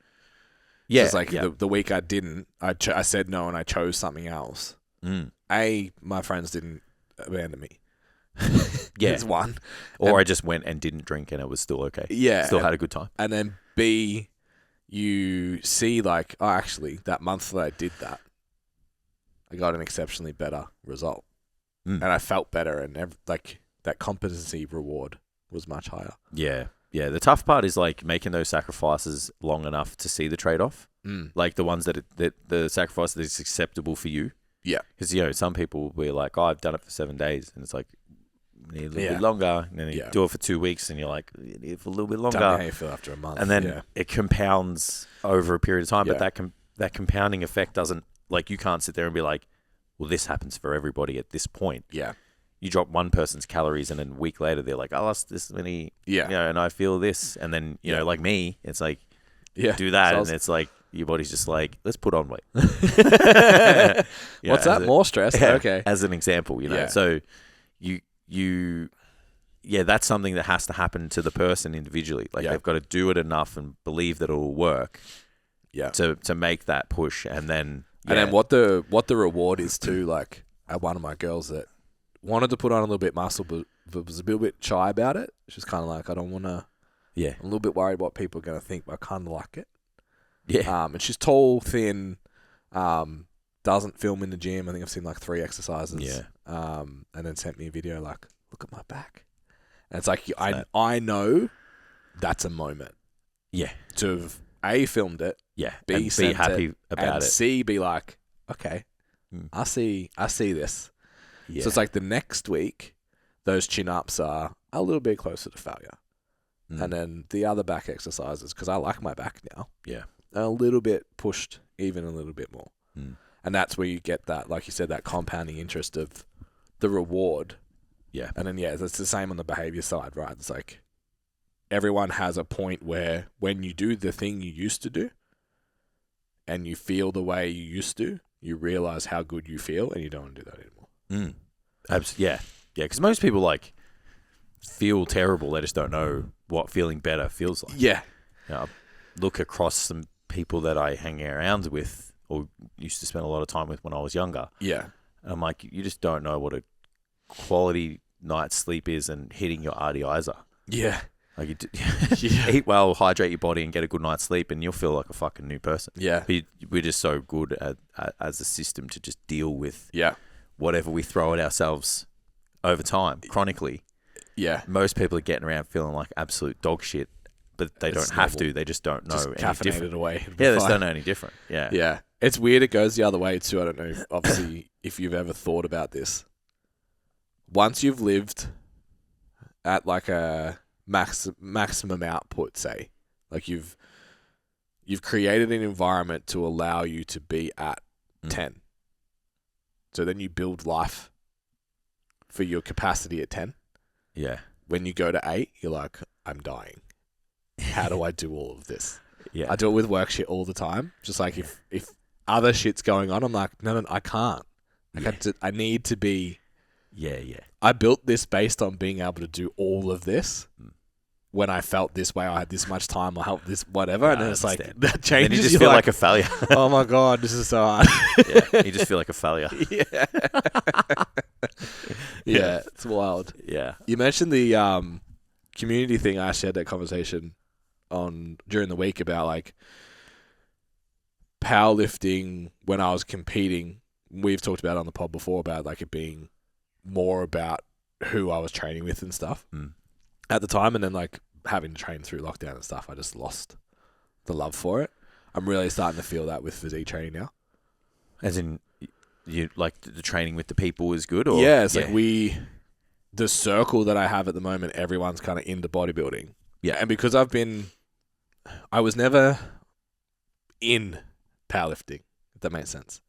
A: Yeah,
B: it's like the week I didn't, I said no and I chose something else. My friends didn't abandon me. It's one.
A: Or I just went and didn't drink and it was still okay.
B: Yeah,
A: still had a good time.
B: And then B, you see like, oh, actually, that month that I did that, I got an exceptionally better result, and I felt better, and like that competency reward was much higher.
A: Yeah. The tough part is like making those sacrifices long enough to see the trade-off. Like the ones that the sacrifice that is acceptable for you.
B: Yeah.
A: Because, some people will be like, oh, I've done it for 7 days. And it's like, you need a little bit longer. And then you do it for 2 weeks and you're like, you need it for a little bit longer.
B: Don't know how you feel after a month.
A: And then it compounds over a period of time. But that compounding effect doesn't, like you can't sit there and be like, well, this happens for everybody at this point.
B: Yeah.
A: You drop one person's calories and then a week later they're like, I lost this many, and I feel this. And then, like me, it's like, do that. And it's like, your body's just like, let's put on weight.
B: What's that? More stress? Okay.
A: As an example, So that's something that has to happen to the person individually. Like they've got to do it enough and believe that it'll work. Yeah. To make that push. And then
B: what the reward is too, like one of my girls that wanted to put on a little bit muscle but was a little bit shy about it. She's kind of like, I don't want to. Yeah. I'm a little bit worried what people are going to think, but I kind of like it. Yeah. And she's tall, thin, doesn't film in the gym. I think I've seen like 3 exercises. Yeah. And then sent me a video like, look at my back. And it's like, I know that's a moment. Yeah. To have A, filmed it. Yeah. B,
A: and be happy about
B: and
A: it.
B: C, be like, okay, I see this. Yeah. So it's like the next week, those chin-ups are a little bit closer to failure. And then the other back exercises, because I like my back now. Yeah. A little bit pushed even a little bit more. And that's where you get that, like you said, that compounding interest of the reward. Yeah. And then, it's the same on the behavior side, right? It's like everyone has a point where when you do the thing you used to do and you feel the way you used to, you realize how good you feel and you don't want to do that anymore.
A: Yeah. Because most people like feel terrible. They just don't know what feeling better feels like. Yeah. I look across some people that I hang around with or used to spend a lot of time with when I was younger. Yeah. And I'm like, you just don't know what a quality night's sleep is and hitting your RDIs are. Yeah. Like eat well, hydrate your body and get a good night's sleep and you'll feel like a fucking new person. Yeah. We're just so good at as a system to just deal with whatever we throw at ourselves over time, chronically. Yeah. Most people are getting around feeling like absolute dog shit, but they don't have to. They just don't know any different. Away. Yeah, they just don't know any different. Yeah. Yeah.
B: It's weird it goes the other way too. I don't know, obviously, if you've ever thought about this. Once you've lived at like a maximum output, say, like you've created an environment to allow you to be at 10. So then you build life for your capacity at 10.
A: Yeah.
B: When you go to 8, you're like, I'm dying. How do I do all of this?
A: Yeah.
B: I do it with work shit all the time. Just like if other shit's going on, I'm like, no, I can't. I need to be.
A: Yeah.
B: I built this based on being able to do all of this. When I felt this way, I had this much time, I helped this, whatever. And then it's like, that changes.
A: Then you just feel like a failure.
B: Oh my God, this is so hard.
A: Yeah. You just feel like a failure.
B: Yeah. Yeah, it's wild.
A: Yeah.
B: You mentioned the community thing. I actually had that conversation during the week about like powerlifting when I was competing. We've talked about it on the pod before about like it being more about who I was training with and stuff at the time, and then like having to train through lockdown and stuff, I just lost the love for it. I'm really starting to feel that with physique training now.
A: As in, you like the training with the people is good, or
B: yeah, it's like the circle that I have at the moment, everyone's kind of into bodybuilding.
A: Yeah,
B: and because I was never in powerlifting, if that makes sense.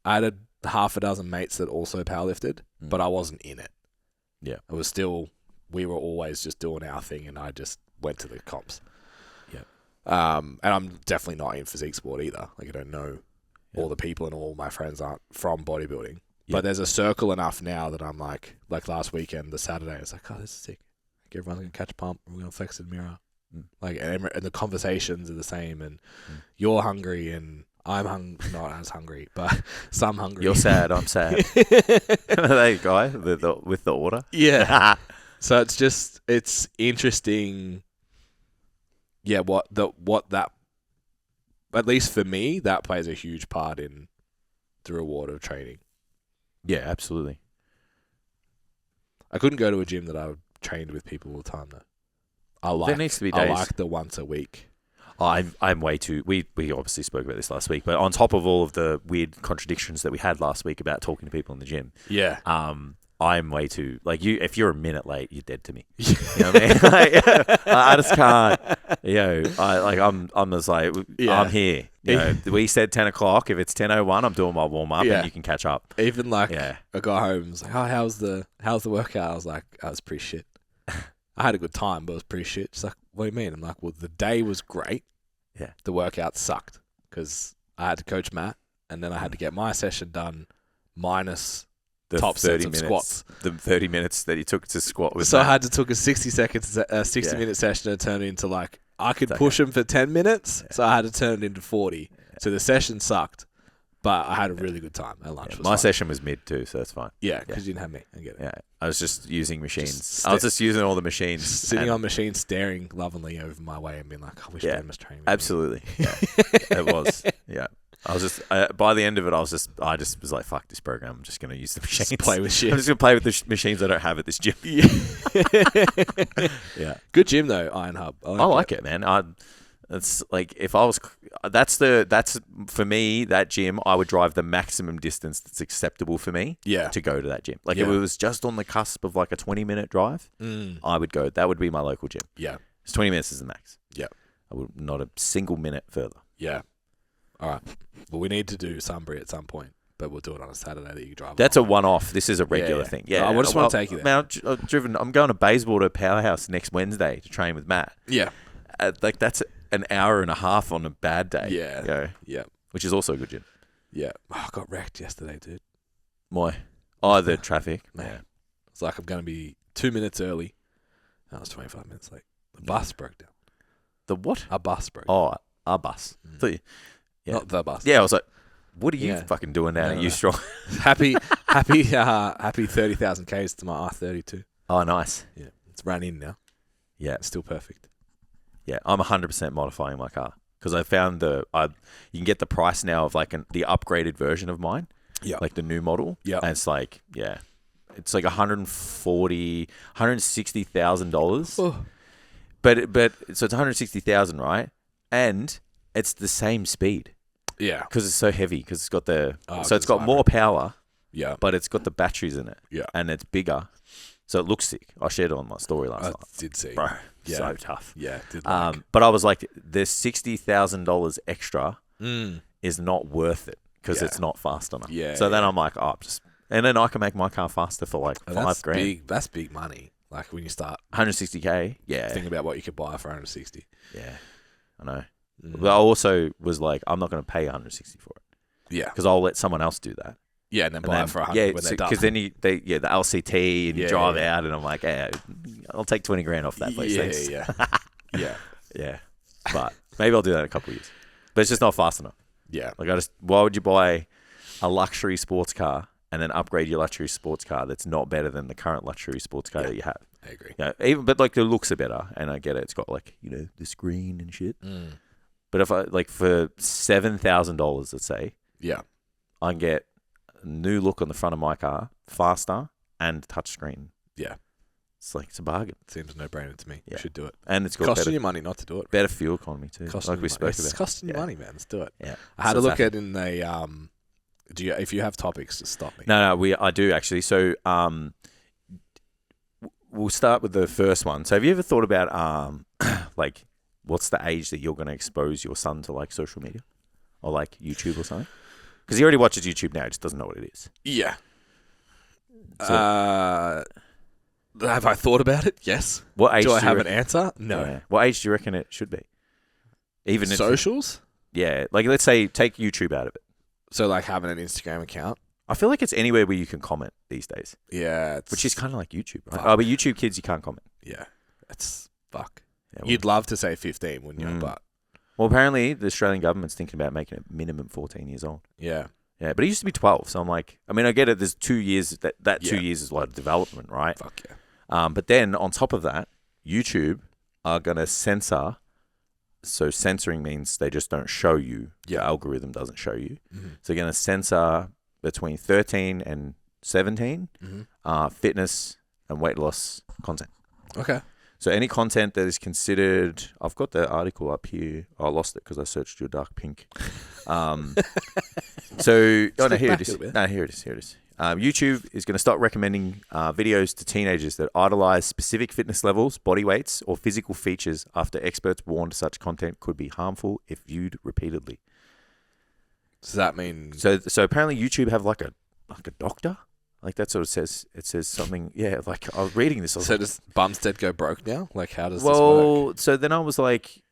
B: I had a half a dozen mates that also powerlifted, but I wasn't in it.
A: Yeah,
B: we were always just doing our thing, and I just went to the comps.
A: Yeah,
B: and I'm definitely not in physique sport either. Like I don't know all the people, and all my friends aren't from bodybuilding. Yeah. But there's a circle enough now that I'm like last weekend, the Saturday, I was like, oh, this is sick. Like everyone's gonna catch a pump. We're gonna flex in the mirror. Like and the conversations are the same, and you're hungry, and I'm not as hungry, but some hungry.
A: You're sad. I'm sad. There you go with the order.
B: Yeah. So it's interesting. Yeah, what that, at least for me, that plays a huge part in the reward of training.
A: Yeah, absolutely.
B: I couldn't go to a gym that I trained with people all the time though.
A: There needs to be days.
B: I like the once a week.
A: I'm way too. We obviously spoke about this last week, but on top of all of the weird contradictions that we had last week about talking to people in the gym, I'm way too like you. If you're a minute late, you're dead to me. You know what I mean? Like, I just can't. I'm just like I'm here. You know, we said 10 o'clock. If it's 10:01, I'm doing my warm up, and you can catch up.
B: Even like I got home, and was like, oh, how's the workout? I was like, oh, it was pretty shit. I had a good time, but it was pretty shit. She's like, what do you mean? I'm like, well, the day was great.
A: Yeah.
B: The workout sucked because I had to coach Matt, and then I had to get my session done minus the top 30 minutes, squats.
A: The 30 minutes that he took to squat with
B: So
A: Matt.
B: I had to took a 60-minute session and turn it into like, I could push him for 10 minutes, so I had to turn it into 40. So the session sucked, but I had a really good time at lunch.
A: My session was mid too, so that's fine.
B: Yeah, because you didn't have me. I get it.
A: Yeah, I was just using machines. I was just using all the machines.
B: Sitting on machines, staring lovingly over my way and being like, I wish Dan was training me.
A: Absolutely. Yeah. It was. Yeah. I was just, by the end of it, I just was like, fuck this program. I'm just going to use the machines.
B: Just play with shit.
A: I'm just going to play with the machines I don't have at this gym. Yeah.
B: Good gym though, Iron Hub.
A: I like it, man. It's like if I was, that's for me, that gym, I would drive the maximum distance that's acceptable for me to go to that gym. Like if it was just on the cusp of like a 20-minute drive, I would go. That would be my local gym.
B: Yeah.
A: 20 minutes is the max.
B: Yeah.
A: I would not a single minute further.
B: Yeah. All right. Well, we need to do Sunbury at some point, but we'll do it on a Saturday that you drive.
A: That's a one-off. This is a regular thing. Yeah.
B: I just want to take you there.
A: Man, I'm going to Bayswater Powerhouse next Wednesday to train with Matt.
B: Yeah.
A: Like that's an hour and a half on a bad day.
B: Yeah.
A: You know,
B: yeah.
A: Which is also a good gym.
B: Yeah. Oh, I got wrecked yesterday, dude.
A: Why? Oh, the traffic.
B: Man. Yeah. It's like I'm going to be 2 minutes early. I was 25 minutes late. The bus broke down.
A: The what?
B: A bus broke
A: down. Oh, a bus.
B: Yeah. Not the bus.
A: Yeah, I was like, what are you fucking doing down at U-Strong?
B: Happy 30,000 Ks to my R32.
A: Oh, nice.
B: Yeah. It's run in now.
A: Yeah.
B: It's still perfect.
A: Yeah, I'm 100% modifying my car because I found you can get the price now of like the upgraded version of mine. Yeah. Like the new model. Yeah. And it's like, it's like $160,000. Oh. But so it's 160,000, right? And it's the same speed. Yeah. Because it's so heavy. Because it's got it's got more power. Yeah. But it's got the batteries in it. Yeah. And it's bigger, so it looks sick. I shared it on my story last night.
B: I did see,
A: bro. Yeah. So tough.
B: Yeah.
A: But I was like, the $60,000 extra is not worth it because it's not fast enough.
B: Yeah.
A: So then I'm like, and then I can make my car faster for like $5,000.
B: That's big money. Like when you start
A: 160K. Yeah.
B: thinking about what you could buy for 160.
A: Yeah. I know. But I also was like, I'm not going to pay 160 for it.
B: Yeah.
A: Because I'll let someone else do that.
B: Yeah, and then buy it for 100 when they're done.
A: Because then the LCT and you drive out, and I'm like, I'll take 20 grand off that place. Thanks. Yeah. But maybe I'll do that in a couple of years. But it's just not fast enough.
B: Yeah.
A: Like why would you buy a luxury sports car and then upgrade your luxury sports car that's not better than the current luxury sports car that you have?
B: I agree.
A: But like the looks are better, and I get it. It's got like the screen and shit. But if I like for $7,000, let's say, I can get a new look on the front of my car, faster and touchscreen. Yeah, it's a bargain.
B: Seems a no-brainer to me. You should do it.
A: And it's got
B: costing you money not to do it.
A: Better fuel economy too. Like we spoke about.
B: It's costing you money, man. Let's do it.
A: Yeah,
B: I had a look at in a. If you have topics, just stop me.
A: No, I do actually. So we'll start with the first one. So have you ever thought about like what's the age that you're going to expose your son to like social media or like YouTube or something? Because he already watches YouTube now, he just doesn't know what it is.
B: Yeah.
A: So,
B: have I thought about it? Yes.
A: What age
B: do I have an answer? No.
A: Yeah. What age do you reckon it should be? Even
B: socials?
A: Like let's say take YouTube out of it.
B: So like having an Instagram account?
A: I feel like it's anywhere where you can comment these days.
B: Yeah.
A: Which is kind of like YouTube, right? Oh, but YouTube kids, you can't comment.
B: Yeah. It's fuck.
A: Yeah,
B: you'd love to say 15, wouldn't you? But
A: well, apparently the Australian government's thinking about making it minimum 14 years old.
B: Yeah.
A: Yeah, but it used to be 12. So I'm like, I get it. There's 2 years. That 2 years is a lot of development, right?
B: Fuck yeah.
A: But then on top of that, YouTube are going to censor. So censoring means they just don't show you. The algorithm doesn't show you. So they're going to censor between 13 and 17 fitness and weight loss content.
B: Okay.
A: So any content that is considered, I've got the article up here. Oh, I lost it because I searched your dark pink. Here it is. YouTube is going to start recommending videos to teenagers that idolize specific fitness levels, body weights, or physical features after experts warned such content could be harmful if viewed repeatedly.
B: Does that mean...
A: So apparently YouTube have like a doctor? Like that's what it says. It says something. Yeah, like I was reading this.
B: So does Bumstead go broke now? Like how does this
A: work? So then I was like,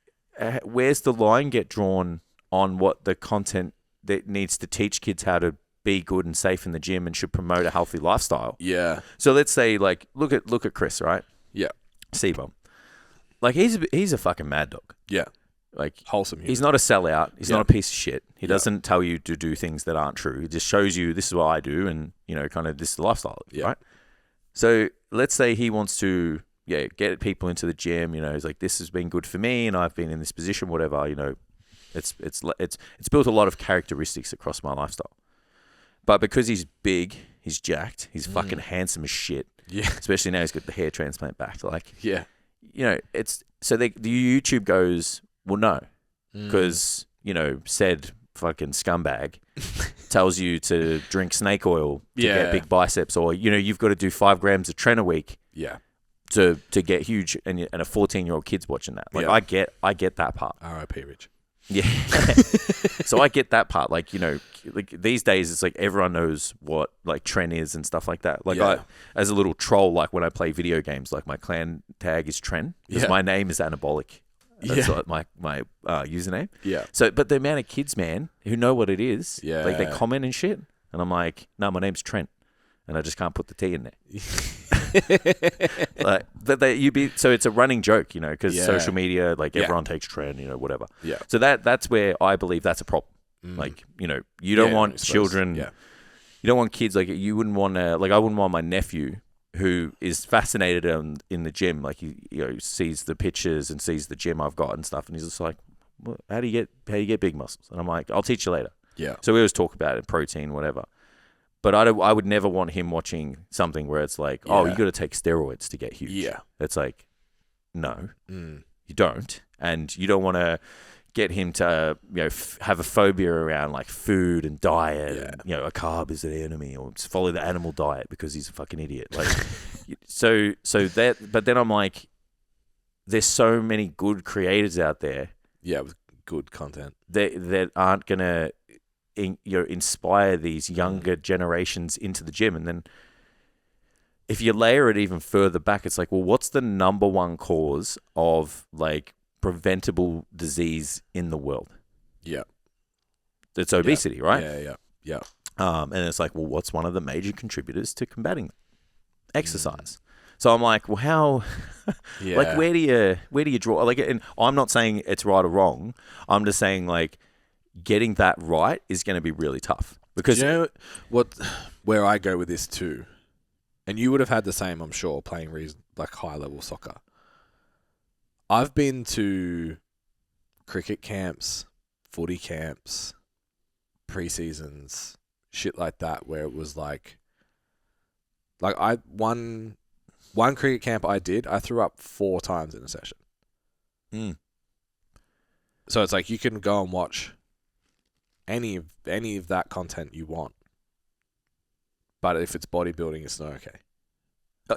A: where's the line get drawn on what the content that needs to teach kids how to be good and safe in the gym and should promote a healthy lifestyle?
B: Yeah.
A: So let's say like look at Chris, right?
B: Yeah.
A: C-Bomb. Like he's a fucking mad dog.
B: Yeah.
A: Like
B: wholesome human.
A: He's not a sellout. He's not a piece of shit. He doesn't tell you to do things that aren't true. He just shows you this is what I do and, kind of this is the lifestyle, right? So let's say he wants to, get people into the gym, he's like, this has been good for me and I've been in this position, whatever, it's built a lot of characteristics across my lifestyle. But because he's big, he's jacked, he's fucking handsome as shit.
B: Yeah.
A: Especially now he's got the hair transplant back. Like,
B: it's
A: so the YouTube goes, well, no, because, said fucking scumbag tells you to drink snake oil to get big biceps, or, you've got to do 5 grams of tren a week to get huge, and a 14-year-old kid's watching that. Like, I get that part.
B: R.I.P. Rich.
A: Yeah. So I get that part. Like, like these days it's like everyone knows what like tren is and stuff like that. Like I, as a little troll, like when I play video games, like my clan tag is Tren because my name is Anabolic. That's like my username.
B: Yeah.
A: So, but the amount of kids, man, who know what it is,
B: Yeah.
A: like they comment and shit, and I'm like, no, my name's Trent, and I just can't put the T in there. Like, so it's a running joke, because social media, like everyone takes Trent, whatever.
B: Yeah.
A: So that's where I believe that's a problem. Like, you don't want children, you don't want kids, like you wouldn't want to, like I wouldn't want my nephew who is fascinated in the gym, like he sees the pictures and sees the gym I've got and stuff, and he's just like, well, how do you get big muscles? And I'm like, I'll teach you later.
B: Yeah.
A: So we always talk about it, protein, whatever. But I would never want him watching something where it's like, oh, you got to take steroids to get huge. Yeah. It's like, no, you don't, and you don't want to get him to have a phobia around like food and diet. And, a carb is the enemy, or just follow the animal diet because he's a fucking idiot. Like, so that. But then I'm like, there's so many good creators out there.
B: Yeah, with good content
A: that aren't gonna. inspire these younger generations into the gym. And then if you layer it even further back, it's like, well, what's the number one cause of like preventable disease in the world?
B: Yeah.
A: It's obesity, right?
B: Yeah.
A: And it's like, well, what's one of the major contributors to combating that? Exercise. So I'm like, well, how, like, where do you draw? Like, and I'm not saying it's right or wrong. I'm just saying like getting that right is going to be really tough because
B: where I go with this too, and you would have had the same, I'm sure, playing like high level soccer. I've been to cricket camps, footy camps, pre-seasons, shit like that, where it was like one cricket camp I threw up 4 times in a session. So it's like you can go and watch any of that content you want, but if it's bodybuilding, it's not okay.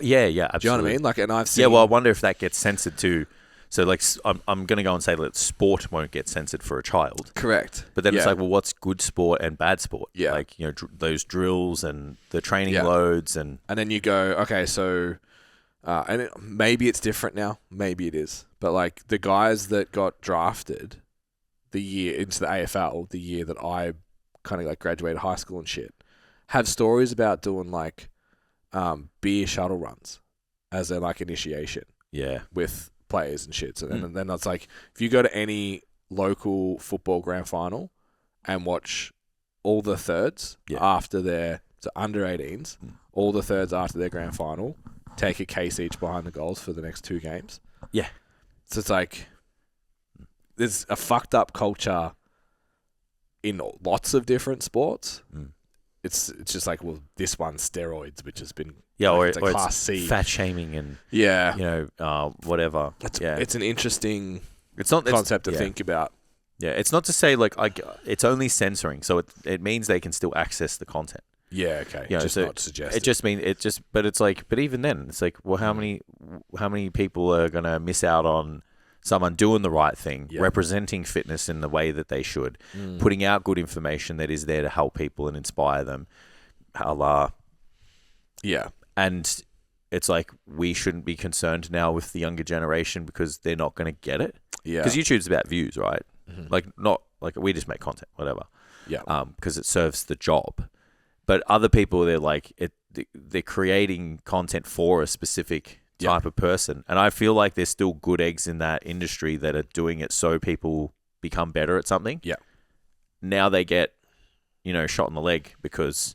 A: Yeah, absolutely.
B: Do you know what I mean? Like, and I've seen.
A: Yeah, well, I wonder if that gets censored too. So, like, I'm going to go and say that sport won't get censored for a child.
B: Correct.
A: But then it's like, well, what's good sport and bad sport?
B: Yeah.
A: Like, those drills and the training loads and
B: then you go, okay, so, maybe it's different now. Maybe it is. But, like, the guys that got drafted the year into the AFL, the year that I kind of, like, graduated high school and shit, have stories about doing, like, beer shuttle runs as their, like, initiation.
A: Yeah.
B: With players and shit. So then it's like, if you go to any local football grand final and watch all the thirds after their under 18s, all the thirds after their grand final, take a case each behind the goals for the next 2 games.
A: Yeah.
B: So it's like, there's a fucked up culture in lots of different sports. It's just like, well, this one's steroids, which has been
A: or
B: Class C.
A: Fat shaming and whatever.
B: It's an interesting concept to think about.
A: Yeah, it's not to say like it's only censoring, so it means they can still access the content.
B: Yeah, okay.
A: Just
B: not suggested.
A: It just means but it's like, but even then, it's like, well, how many people are gonna miss out on someone doing the right thing, representing fitness in the way that they should, putting out good information that is there to help people and inspire them.
B: Yeah.
A: And it's like, we shouldn't be concerned now with the younger generation because they're not going to get it.
B: Yeah.
A: Because YouTube's about views, right? Like, not like we just make content, whatever.
B: Yeah.
A: Because it serves the job. But other people, they're like, they're creating content for a specific type of person. And I feel like there's still good eggs in that industry that are doing it so people become better at something.
B: Yeah.
A: Now they get, shot in the leg because...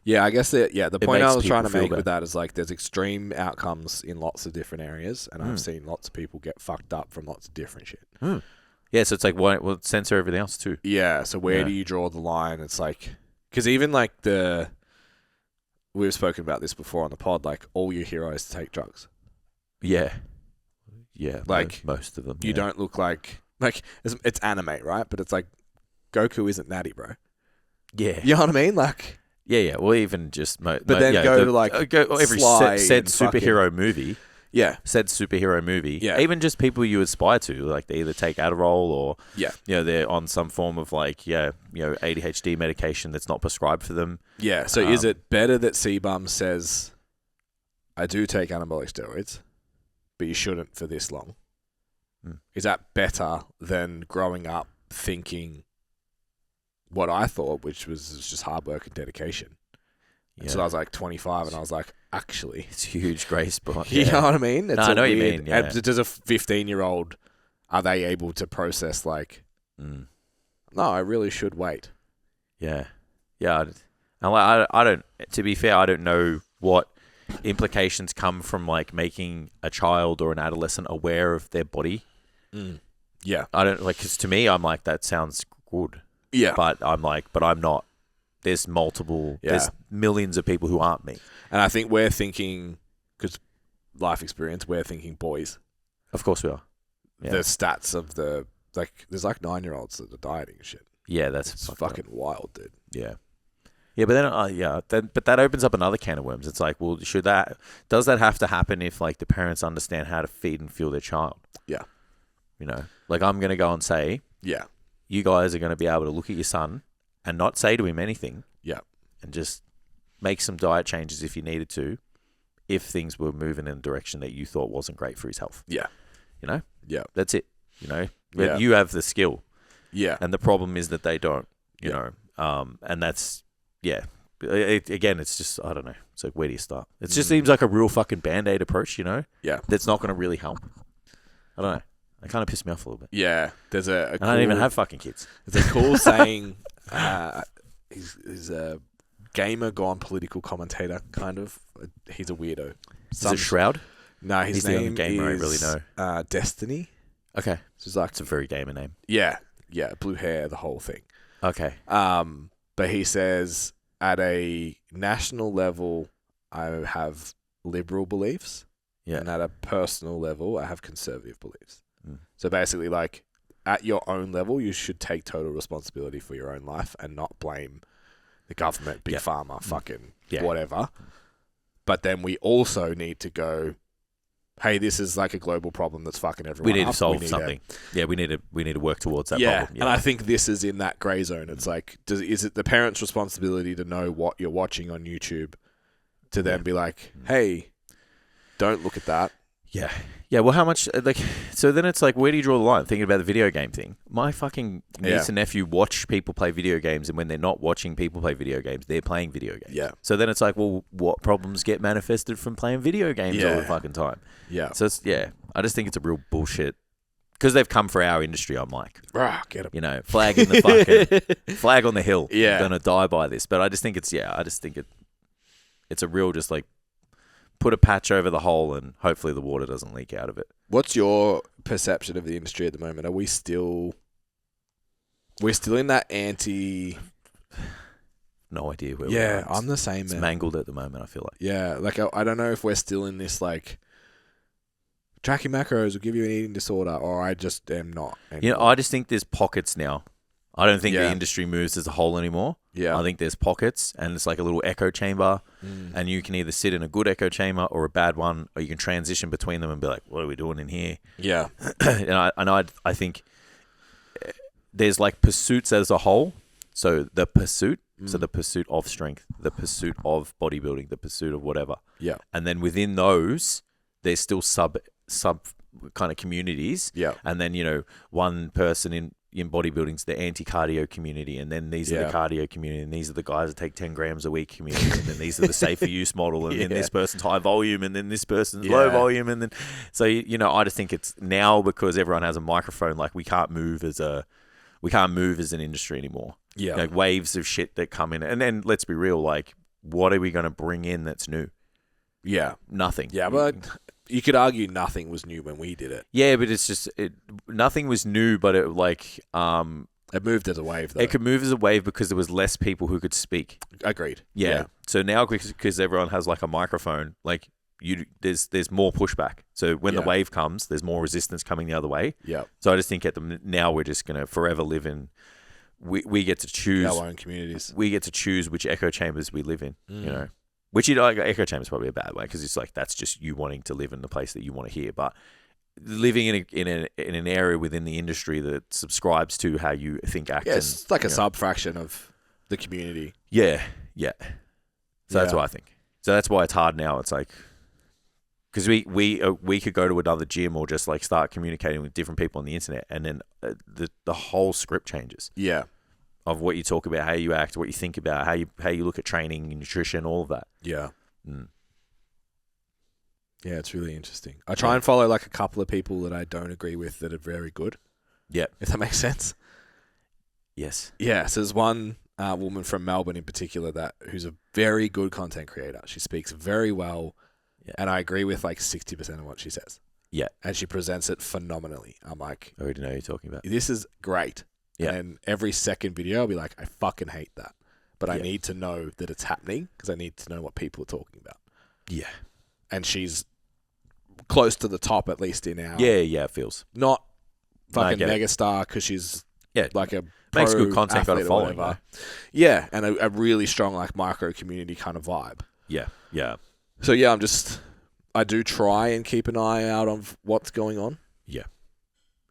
B: Yeah, I guess the point I was trying to make
A: bad
B: with that is like there's extreme outcomes in lots of different areas, and I've seen lots of people get fucked up from lots of different shit.
A: Yeah, so it's like, well, censor everything else too.
B: Yeah, so where do you draw the line? It's like, because even like we've spoken about this before on the pod, like all your heroes take drugs.
A: Yeah,
B: like
A: most of them.
B: You don't look like it's anime, right? But it's like Goku isn't natty, bro.
A: Yeah,
B: you know what I mean, like.
A: Yeah. Well, even just...
B: But then go
A: every said superhero movie.
B: Yeah.
A: Said superhero movie.
B: Yeah.
A: Even just people you aspire to, like they either take Adderall or...
B: Yeah.
A: They're on some form of ADHD medication that's not prescribed for them.
B: Yeah. So is it better that C-Bum says, I do take anabolic steroids, but you shouldn't for this long? Is that better than growing up thinking... what I thought, which was just hard work and dedication. Yeah. So I was like 25 and I was like, actually.
A: It's a huge grace, but
B: you know what I mean?
A: I know what you mean. Yeah.
B: Does a 15-year-old, are they able to process like, no, I really should wait?
A: Yeah. Yeah. I don't, to be fair, I don't know what implications come from like making a child or an adolescent aware of their body.
B: Yeah.
A: I don't because to me, I'm like, that sounds good.
B: Yeah.
A: But I'm not. There's there's millions of people who aren't me.
B: And I think we're thinking, because life experience, we're thinking boys.
A: Of course we are. Yeah.
B: The stats of there's like 9-year-olds that are dieting and shit.
A: Yeah, that's
B: it's fucking wild, dude.
A: Yeah. Yeah, but then, but that opens up another can of worms. It's like, well, does that have to happen if like the parents understand how to feed and fuel their child?
B: Yeah.
A: Like I'm going to go and say,
B: yeah,
A: you guys are going to be able to look at your son and not say to him anything.
B: Yeah.
A: And just make some diet changes if you needed to, if things were moving in a direction that you thought wasn't great for his health.
B: Yeah.
A: You know?
B: Yeah.
A: That's it. You know?
B: Yeah.
A: You have the skill.
B: Yeah.
A: And the problem is that they don't, you
B: Yeah.
A: know? And that's, yeah. Again, it's just, I don't know. It's like, where do you start? It just seems like a real fucking Band-Aid approach, you know?
B: Yeah.
A: That's not going to really help. I don't know. It kind of pissed me off a little bit.
B: Yeah. There's a
A: I don't even have fucking kids.
B: There's a cool saying, he's a gamer gone political commentator, kind of. He's a weirdo.
A: Is it Shroud?
B: No, his
A: He's
B: name
A: the only gamer I really
B: know. Destiny.
A: Okay.
B: So it's like,
A: It's a very gamer name.
B: yeah, blue hair, the whole thing.
A: Okay.
B: But he says, at a national level, I have liberal beliefs.
A: Yeah.
B: And at a personal level, I have conservative beliefs.
A: Mm.
B: So basically, like, at your own level, you should take total responsibility for your own life and not blame the government, big pharma, fucking whatever. But then we also need to go, hey, this is like a global problem that's fucking everyone.
A: We need
B: up.
A: to solve something. We need to work towards that problem. Yeah.
B: And I think this is in that grey zone. It's like, is it the parents' responsibility to know what you're watching on YouTube to then be like, hey, don't look at that?
A: Yeah. Yeah, well, how much, so then it's like, where do you draw the line? Thinking about the video game thing. My fucking niece and nephew watch people play video games, and when they're not watching people play video games, they're playing video games.
B: Yeah.
A: So then it's like, well, what problems get manifested from playing video games all the fucking time?
B: Yeah.
A: So it's, I just think it's a real bullshit. Because they've come for our industry, I'm like,
B: get 'em.
A: you know, flag in the fucking, flag on the hill.
B: Yeah.
A: I'm going to die by this. But I just think it's a real just like, put a patch over the hole and hopefully the water doesn't leak out of it.
B: What's your perception of the industry at the moment? Are we still... We're still in that anti...
A: No idea where we are.
B: I'm the same,
A: It's
B: man.
A: mangled at the moment, I feel like.
B: Yeah, like, I don't know if we're still in this, like, tracking macros will give you an eating disorder, or I just am not anymore.
A: You know, I just think there's pockets now. I don't think the industry moves as a whole anymore.
B: Yeah.
A: I think there's pockets, and it's like a little echo chamber, and you can either sit in a good echo chamber or a bad one, or you can transition between them and be like, what are we doing in here?
B: Yeah.
A: and I think there's like pursuits as a whole. So the pursuit, so the pursuit of strength, the pursuit of bodybuilding, the pursuit of whatever.
B: Yeah.
A: And then within those, there's still sub kind of communities.
B: Yeah.
A: And then, you know, one person in bodybuilding's the anti-cardio community, and then these are the cardio community, and these are the guys that take 10 grams a week community, and then these are the safer use model, and then this person's high volume, and then this person's low volume, and then so you know, I just think it's now because everyone has a microphone, like we can't move as an industry anymore.
B: Yeah.
A: Like waves of shit that come in, and then let's be real, like what are we going to bring in that's new?
B: Yeah.
A: Nothing.
B: Yeah, but you could argue nothing was new when we did it.
A: Yeah, but it's just nothing was new, but it like
B: it moved as a wave, though.
A: It could move as a wave because there was less people who could speak.
B: Agreed.
A: Yeah. So now because everyone has like a microphone, like there's more pushback. So when the wave comes, there's more resistance coming the other way.
B: Yeah.
A: So I just think now we're just gonna forever live in. We get to choose
B: our own communities.
A: We get to choose which echo chambers we live in. You know. Which echo chamber is probably a bad way because it's like that's just you wanting to live in the place that you want to hear. But living in an area within the industry that subscribes to how you think, act.
B: Yeah, it's like a sub-fraction of the community.
A: Yeah. So that's what I think. So that's why it's hard now. It's like because we could go to another gym or just like start communicating with different people on the internet, and then the whole script changes.
B: Yeah.
A: Of what you talk about, how you act, what you think about, how you look at training and nutrition, all of that.
B: Yeah. Yeah, it's really interesting. I try and follow like a couple of people that I don't agree with that are very good.
A: Yeah.
B: If that makes sense.
A: Yes.
B: Yeah. So there's one woman from Melbourne in particular who's a very good content creator. She speaks very well, and I agree with like 60% of what she says. Yeah. And she presents it phenomenally. I'm like,
A: I already know who you're talking about.
B: This is great.
A: Yeah.
B: And every second video, I'll be like, I fucking hate that. But I need to know that it's happening because I need to know what people are talking about. Yeah. And she's close to the top, at least in our...
A: Yeah, it feels.
B: Not fucking megastar because she's like a
A: makes good content, got a following.
B: Right? Yeah, and a really strong like micro community kind of vibe.
A: Yeah.
B: So I do try and keep an eye out on what's going on.
A: Yeah.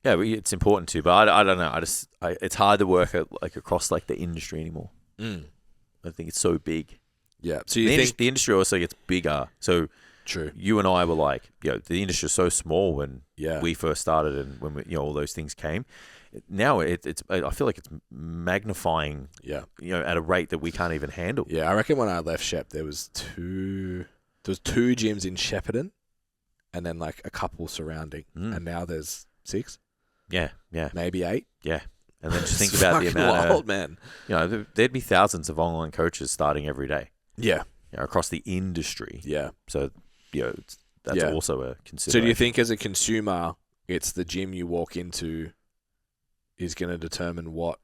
A: Yeah, it's important to, but I don't know. It's hard to work across like the industry anymore. I think it's so big.
B: Yeah. So you think
A: the industry also gets bigger? So
B: true.
A: You and I were like, the industry is so small when
B: Yeah.
A: we first started and when all those things came. Now it's I feel like it's magnifying.
B: Yeah.
A: At a rate that we can't even handle.
B: Yeah, I reckon when I left Shep, there was two gyms in Shepparton, and then like a couple surrounding, and now there's 6.
A: Yeah.
B: Maybe 8.
A: Yeah. And then just think
B: It's
A: about the
B: fucking
A: amount
B: wild, man.
A: There'd be thousands of online coaches starting every day.
B: Yeah.
A: Across the industry.
B: Yeah.
A: So, that's also a consideration.
B: So do you think as a consumer, it's the gym you walk into is going to determine what,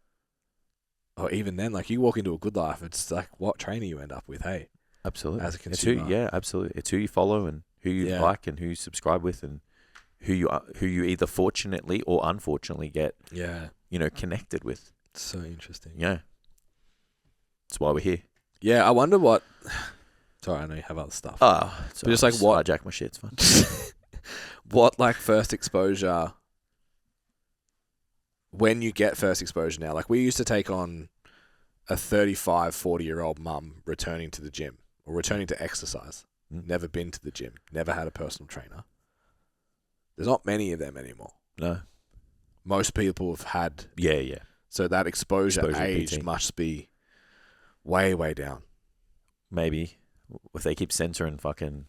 B: or even then, like you walk into a Good Life, it's like what trainer you end up with, hey?
A: Absolutely.
B: As a consumer.
A: Absolutely. It's who you follow and who you like and who you subscribe with and who you either fortunately or unfortunately get connected with.
B: It's so interesting.
A: Yeah. That's why we're here.
B: Yeah, I wonder what... Sorry, I know you have other stuff.
A: Oh,
B: but just like what...
A: Hijack my shit, it's fun.
B: What like first exposure... When you get first exposure now, like we used to take on a 35, 40-year-old mum returning to the gym or returning to exercise. Never been to the gym. Never had a personal trainer. There's not many of them anymore.
A: No.
B: Most people have had...
A: Yeah.
B: So that exposure age
A: PT.
B: must be way, way down.
A: Maybe. If they keep censoring fucking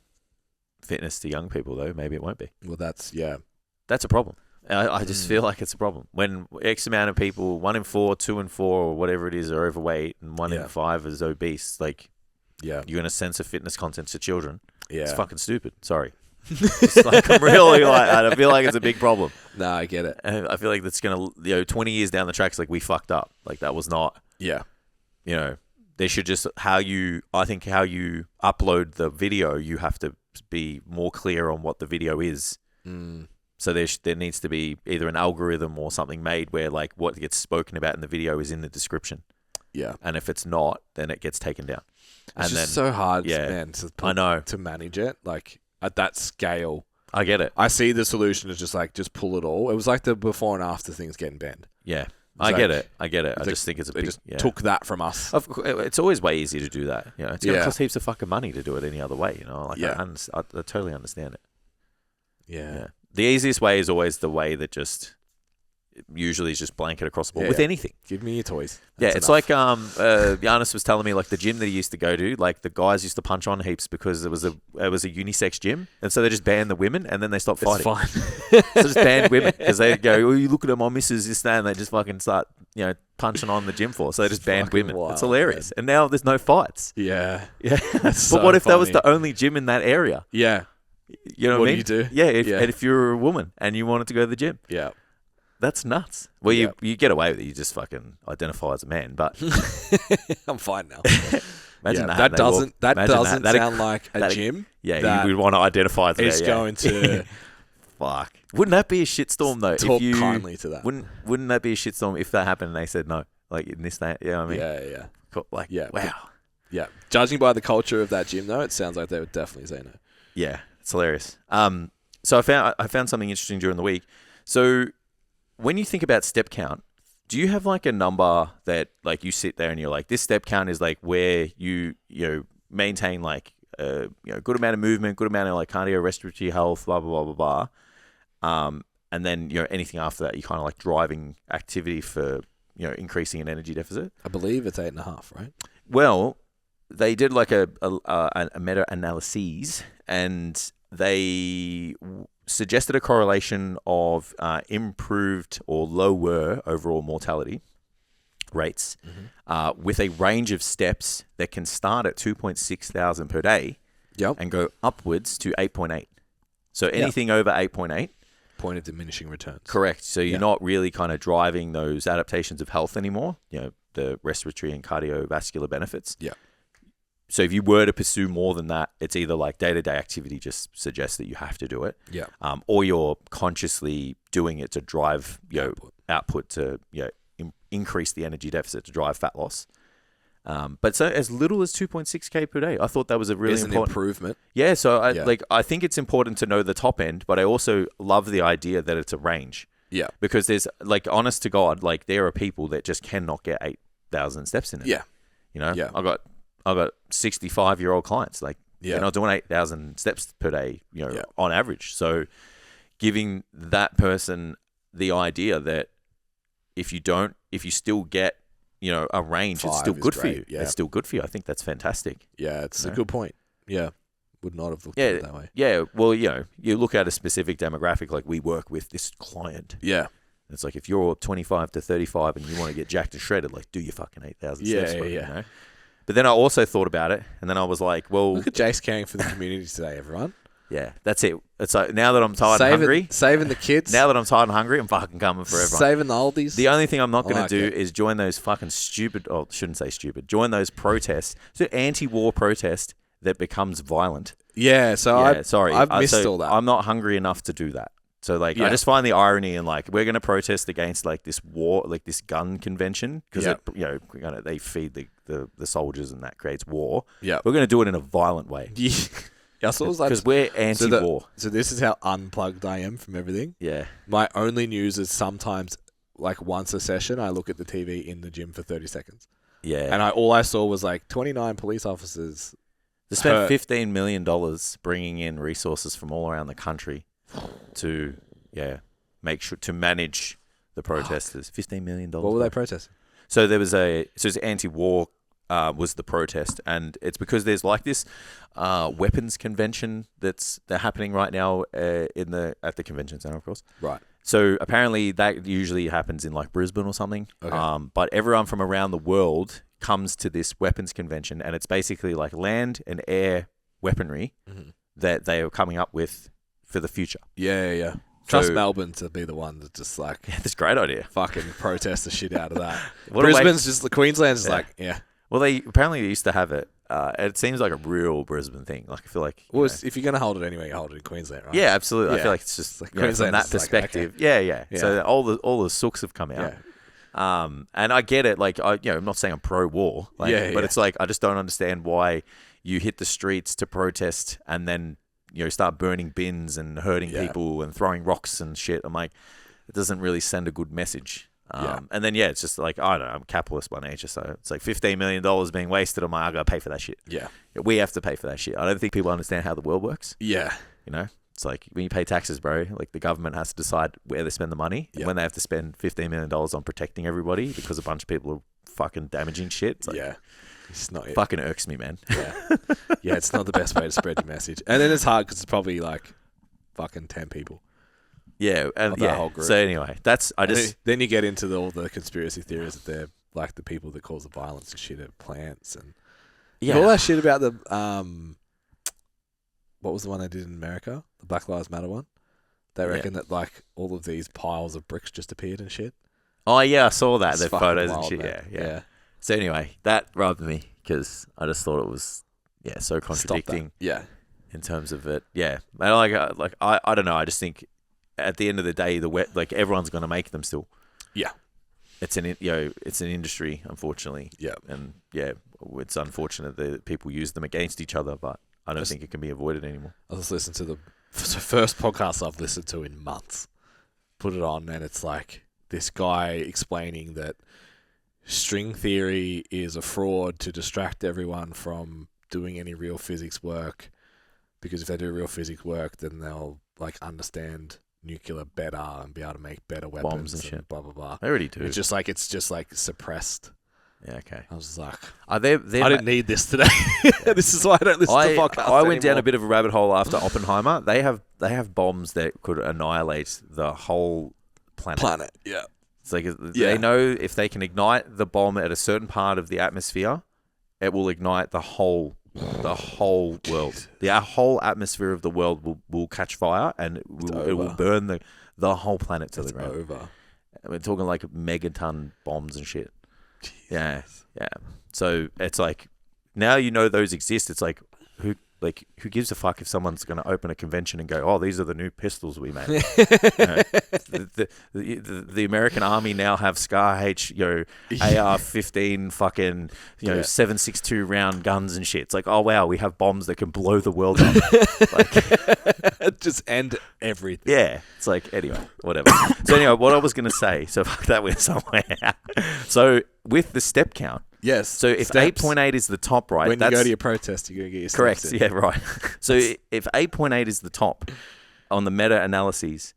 A: fitness to young people, though, maybe it won't be.
B: Well, that's
A: a problem. I just feel like it's a problem. When X amount of people, 1 in 4, 2 in 4, or whatever it is, are overweight, and 1 in 5 is obese, like, you're going to censor fitness content to children.
B: Yeah.
A: It's fucking stupid. Sorry. It's like, I'm really like, I feel like it's a big problem.
B: No, I get it.
A: And I feel like that's going to, 20 years down the track, it's like we fucked up. Like that was not, they should just, how you upload the video, you have to be more clear on what the video is. So there needs to be either an algorithm or something made where like what gets spoken about in the video is in the description.
B: Yeah.
A: And if it's not, then it gets taken down.
B: It's just so hard, man, to manage it. Like at that scale.
A: I get it.
B: I see the solution is just pull it all. It was like the before and after things getting banned.
A: Yeah. I get it. I just think it's a big...
B: They just took that from us.
A: Of course, it's always way easier to do that. It's going to cost heaps of fucking money to do it any other way. Like I totally understand it.
B: Yeah.
A: The easiest way is always the way that usually is just blanket across the board with anything.
B: Give me your toys.
A: That's it's enough. Like Giannis was telling me, like the gym that he used to go to, like the guys used to punch on heaps because it was a unisex gym, and so they just banned the women, and then they stopped fighting.
B: It's fine.
A: So just banned women because they go, "Oh, you look at my missus, this, that," and they just fucking start, punching on the gym floor. So they just banned women.
B: Wild,
A: it's hilarious.
B: Man.
A: And now there's no fights.
B: Yeah.
A: But what if that was the only gym in that area?
B: Yeah.
A: You know what I mean?
B: What do you do?
A: Yeah, if you're a woman and you wanted to go to the gym.
B: Yeah.
A: That's nuts. Well, you get away with it. You just fucking identify as a man, but...
B: I'm fine now.
A: Imagine
B: that doesn't sound like a gym.
A: Yeah, you would want to identify as a man.
B: It's going to...
A: Fuck. Wouldn't that be a shitstorm, though?
B: Talk kindly to that.
A: Wouldn't that be a shitstorm if that happened and they said no? Like, in this, that, you know what I mean?
B: Yeah.
A: Like, wow.
B: Yeah. Judging by the culture of that gym, though, it sounds like they would definitely say no.
A: Yeah, it's hilarious. So I found something interesting during the week. So when you think about step count, do you have like a number that like you sit there and you're like, this step count is like where you maintain like good amount of movement, good amount of like cardio, respiratory health, blah blah blah blah blah. And then anything after that, you kind of like driving activity for increasing an energy deficit.
B: I believe it's 8.5, right?
A: Well, they did like a meta-analysis, and they suggested a correlation of improved or lower overall mortality rates with a range of steps that can start at 2.6 thousand per day and go upwards to 8.8. So anything over 8.8.
B: Point of diminishing returns.
A: Correct. So you're not really kind of driving those adaptations of health anymore, the respiratory and cardiovascular benefits.
B: Yeah.
A: So if you were to pursue more than that, it's either like day-to-day activity just suggests that you have to do it.
B: Yeah.
A: Or you're consciously doing it to drive output to increase the energy deficit to drive fat loss. But so as little as 2.6K per day, I thought that was a really important
B: improvement.
A: Yeah. So I think it's important to know the top end, but I also love the idea that it's a range.
B: Yeah.
A: Because there's like, honest to God, like there are people that just cannot get 8,000 steps in it.
B: Yeah.
A: You know,
B: Yeah.
A: I got 65-year-old clients. Like they're
B: Yeah.
A: not doing 8,000 steps per day, you know,
B: Yeah.
A: on average. So giving that person the idea that if you still get, you know, a range, it's
B: 5
A: still
B: is
A: good for
B: great,
A: you.
B: yeah.
A: It's still good for you. I think that's fantastic.
B: Yeah, it's
A: You
B: a
A: know?
B: good point. Yeah. Would not have looked at it that way.
A: Yeah. Well, you know, you look at a specific demographic, like we work with this client.
B: Yeah.
A: It's like if you're 25 to 35 and you want to get jacked and shredded, like do your fucking 8,000 steps.
B: Yeah,
A: bro,
B: yeah.
A: You know? But then I also thought about it, and then I was like, well,
B: Look at Jace caring for the community today, everyone.
A: yeah, that's it. It's like now that I'm tired and hungry,
B: Saving the kids.
A: now that I'm tired and hungry, I'm fucking coming for everyone.
B: Saving the oldies.
A: The only thing I'm not
B: I
A: going
B: like
A: to do
B: it.
A: is join those fucking stupid, oh, shouldn't say stupid, join those protests. So anti-war protest that becomes violent.
B: yeah, so I've missed
A: so
B: all that.
A: I'm not hungry enough to do that. So like,
B: Yeah.
A: I just find the irony in like, we're going to protest against like this war, like this gun convention, because
B: Yeah.
A: you know, they feed the soldiers and that creates war.
B: Yeah.
A: We're going to do it in a violent way
B: Yeah, so it was like,
A: because we're anti-war.
B: so this is how unplugged I am from everything.
A: Yeah.
B: My only news is sometimes, like once a session, I look at the TV in the gym for 30 seconds.
A: Yeah.
B: And all I saw was like 29 police officers.
A: They spent
B: hurt.
A: $15 million bringing in resources from all around the country to, make sure to manage the protesters. $15 million.
B: What were they protesting?
A: So there was it's anti-war was the protest, and it's because there's like this weapons convention they're happening right now at the convention center, of course.
B: Right.
A: So apparently that usually happens in like Brisbane or something.
B: Okay.
A: But everyone from around the world comes to this weapons convention, and it's basically like land and air weaponry that they are coming up with for the future.
B: Yeah. Trust
A: So-
B: Melbourne to be the one that just like
A: Yeah, that's a great idea.
B: fucking protest the shit out of that.
A: What a way-
B: Brisbane's just the Queensland's
A: Yeah.
B: like, yeah.
A: Well, they apparently used to have it. It seems like a real Brisbane thing. Like I feel like, you
B: Well,
A: know-
B: if you're gonna hold it anyway, you hold it in Queensland, right?
A: yeah, absolutely. I
B: Yeah.
A: feel like it's just
B: Like
A: you know, from
B: Queensland
A: that
B: is like,
A: perspective.
B: okay.
A: Yeah.
B: Yeah.
A: So all the sooks have come out.
B: Yeah.
A: And I get it. Like I'm not saying I'm pro-war. Like,
B: Yeah,
A: but
B: yeah.
A: it's like I just don't understand why you hit the streets to protest and then start burning bins and hurting
B: Yeah.
A: people and throwing rocks and shit. I'm like, it doesn't really send a good message.
B: Yeah.
A: And then it's just like I don't know. I'm capitalist by nature, so it's like $15 million being wasted. I'm like, I gotta pay for that shit.
B: Yeah.
A: We have to pay for that shit. I don't think people understand how the world works.
B: Yeah.
A: You know, it's like when you pay taxes, bro. Like the government has to decide where they spend the money. And
B: Yeah.
A: when they have to spend $15 million on protecting everybody because a bunch of people are fucking damaging shit, it's like,
B: Yeah. It's not it.
A: fucking irks me, man.
B: Yeah. Yeah, it's not the best way to spread your message. And then it's hard because it's probably like fucking 10 people.
A: Yeah, and
B: Of that whole group.
A: So anyway,
B: Then you get into all the conspiracy theories that they're like the people that cause the violence and shit at plants and all that shit about the what was the one they did in America? The Black Lives Matter one? They reckon that like all of these piles of bricks just appeared and shit.
A: Oh yeah, I saw that.
B: It's
A: The
B: fucking
A: photos
B: wild,
A: and shit.
B: man.
A: Yeah. So anyway, that rubbed me because I just thought it was so
B: Stop that.
A: contradicting
B: Yeah.
A: in terms of it. Yeah, and I don't know. I just think at the end of the day, everyone's going to make them still.
B: Yeah.
A: It's an industry, unfortunately.
B: Yeah.
A: And it's unfortunate that people use them against each other, but I don't think it can be avoided anymore.
B: I just listened to the first podcast I've listened to in months. Put it on, and it's like this guy explaining that string theory is a fraud to distract everyone from doing any real physics work, because if they do real physics work, then they'll like understand nuclear better and be able to make better weapons
A: Bombs and shit.
B: blah blah blah.
A: They already do.
B: It's just like suppressed.
A: Yeah, okay.
B: I was just like,
A: I didn't
B: need this today. This is why I don't listen to podcasts
A: I went down
B: anymore.
A: a bit of a rabbit hole after Oppenheimer. They have bombs that could annihilate the whole planet.
B: Yeah.
A: It's like they know if they can ignite the bomb at a certain part of the atmosphere, it will ignite the whole world. Our whole atmosphere of the world will catch fire, and it will burn the whole planet to the ground.
B: Over.
A: We're talking like megaton bombs and shit. Yeah. So it's like now those exist. It's like Like, who gives a fuck if someone's going to open a convention and go, "Oh, these are the new pistols we made." The American Army now have Scar H, AR-15 fucking, 7.62 round guns and shit. It's like, oh wow, we have bombs that can blow the world up. Like,
B: just end everything.
A: yeah, it's like, anyway, whatever. So anyway, what I was going to say, so that went somewhere. So with the step count.
B: Yes.
A: So if 8.8 is the top, right?
B: When you go to your protest, you're going to get your steps
A: correct.
B: in.
A: Yeah, right. So if 8.8 is the top on the meta-analyses,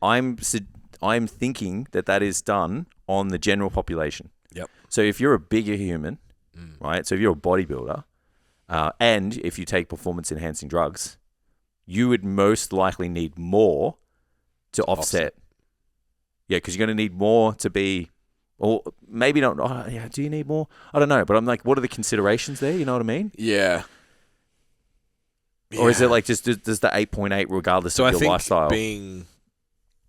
A: I'm thinking that is done on the general population.
B: Yep.
A: So if you're a bigger human, right? So if you're a bodybuilder, and if you take performance-enhancing drugs, you would most likely need more to offset. Yeah, because you're going to need more to be... Or maybe not. Oh, yeah, do you need more? I don't know. But I'm like, what are the considerations there? You know what I mean?
B: Yeah.
A: Or is it like just does the 8.8 regardless of your lifestyle?
B: So I think being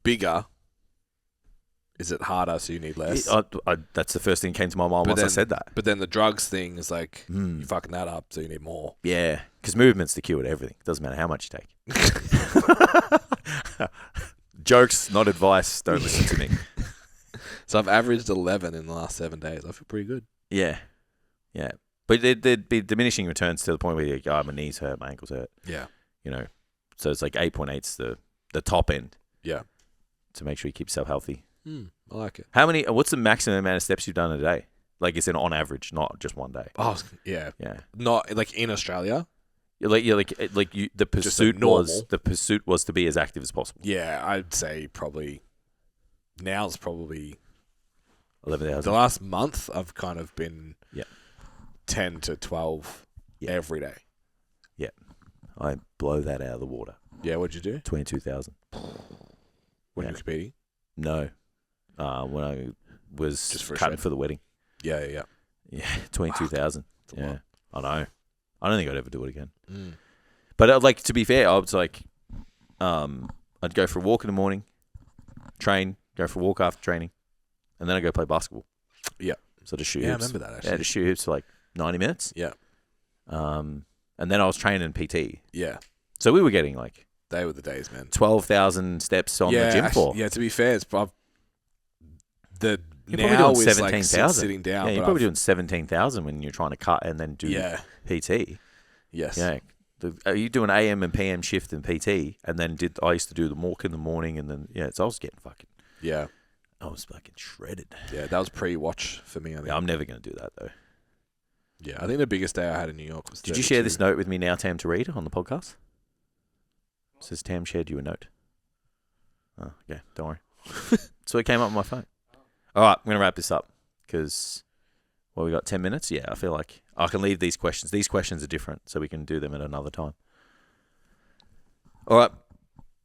B: bigger, is it harder so you need less?
A: That's the first thing that came to my mind once I said that.
B: But then the drugs thing is like, you're fucking that up so you need more.
A: Yeah. Because movement's the cue to everything. It doesn't matter how much you take. Jokes, not advice. Don't listen to me.
B: So I've averaged 11 in the last 7 days. I feel pretty good.
A: Yeah. Yeah. But there'd be diminishing returns to the point where you go, my knees hurt, my ankles hurt.
B: Yeah.
A: So it's like 8.8's the top end.
B: Yeah.
A: To make sure you keep yourself healthy.
B: I like it.
A: What's the maximum amount of steps you've done a day? Like, it's on average, not just one day.
B: Oh, yeah.
A: Yeah.
B: Not like in Australia.
A: The pursuit was to be as active as possible.
B: Yeah, I'd say probably now's probably
A: 11,000.
B: The last month I've kind of been 10 to 12 every day.
A: Yeah. I blow that out of the water.
B: Yeah, what'd you do?
A: 22,000.
B: When you were competing?
A: No. When I was
B: just for
A: cutting for the wedding.
B: Yeah.
A: Yeah, 22,000. Yeah. I know. I don't think I'd ever do it again.
B: Mm.
A: But like, to be fair, I was like, I'd go for a walk in the morning, train, go for a walk after training, and then I'd go play basketball.
B: Yeah.
A: So just shoot
B: hoops.
A: hoops.
B: I remember that, actually.
A: Yeah, just shoot hoops for like 90 minutes.
B: Yeah.
A: And then I was training PT.
B: Yeah.
A: So we were getting like...
B: They were the days, man.
A: 12,000 steps on the gym floor.
B: Yeah, to be fair, it's probably...
A: You're probably doing 17,000.
B: Like sitting down.
A: Yeah, you're probably doing 17,000 when you're trying to cut and then do PT.
B: Yes.
A: Yeah. Are you doing AM and PM shift in PT? And then I used to do the walk in the morning, and then so I was getting fucking.
B: Yeah.
A: I was fucking shredded.
B: Yeah, that was pre-watch for me. I think.
A: Yeah, I'm never going to do that though.
B: Yeah, I think the biggest day I had in New York was.
A: Did you share this note with me now, Tam, to read on the podcast? It says Tam shared you a note. Oh, okay, don't worry. So it came up on my phone. All right, I'm going to wrap this up because, we got 10 minutes? Yeah, I feel like I can leave these questions. These questions are different, so we can do them at another time. All right.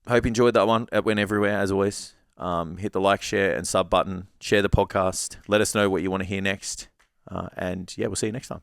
A: Hope you enjoyed that one. It went everywhere, as always. Hit the like, share, and sub button. Share the podcast. Let us know what you want to hear next. And, we'll see you next time.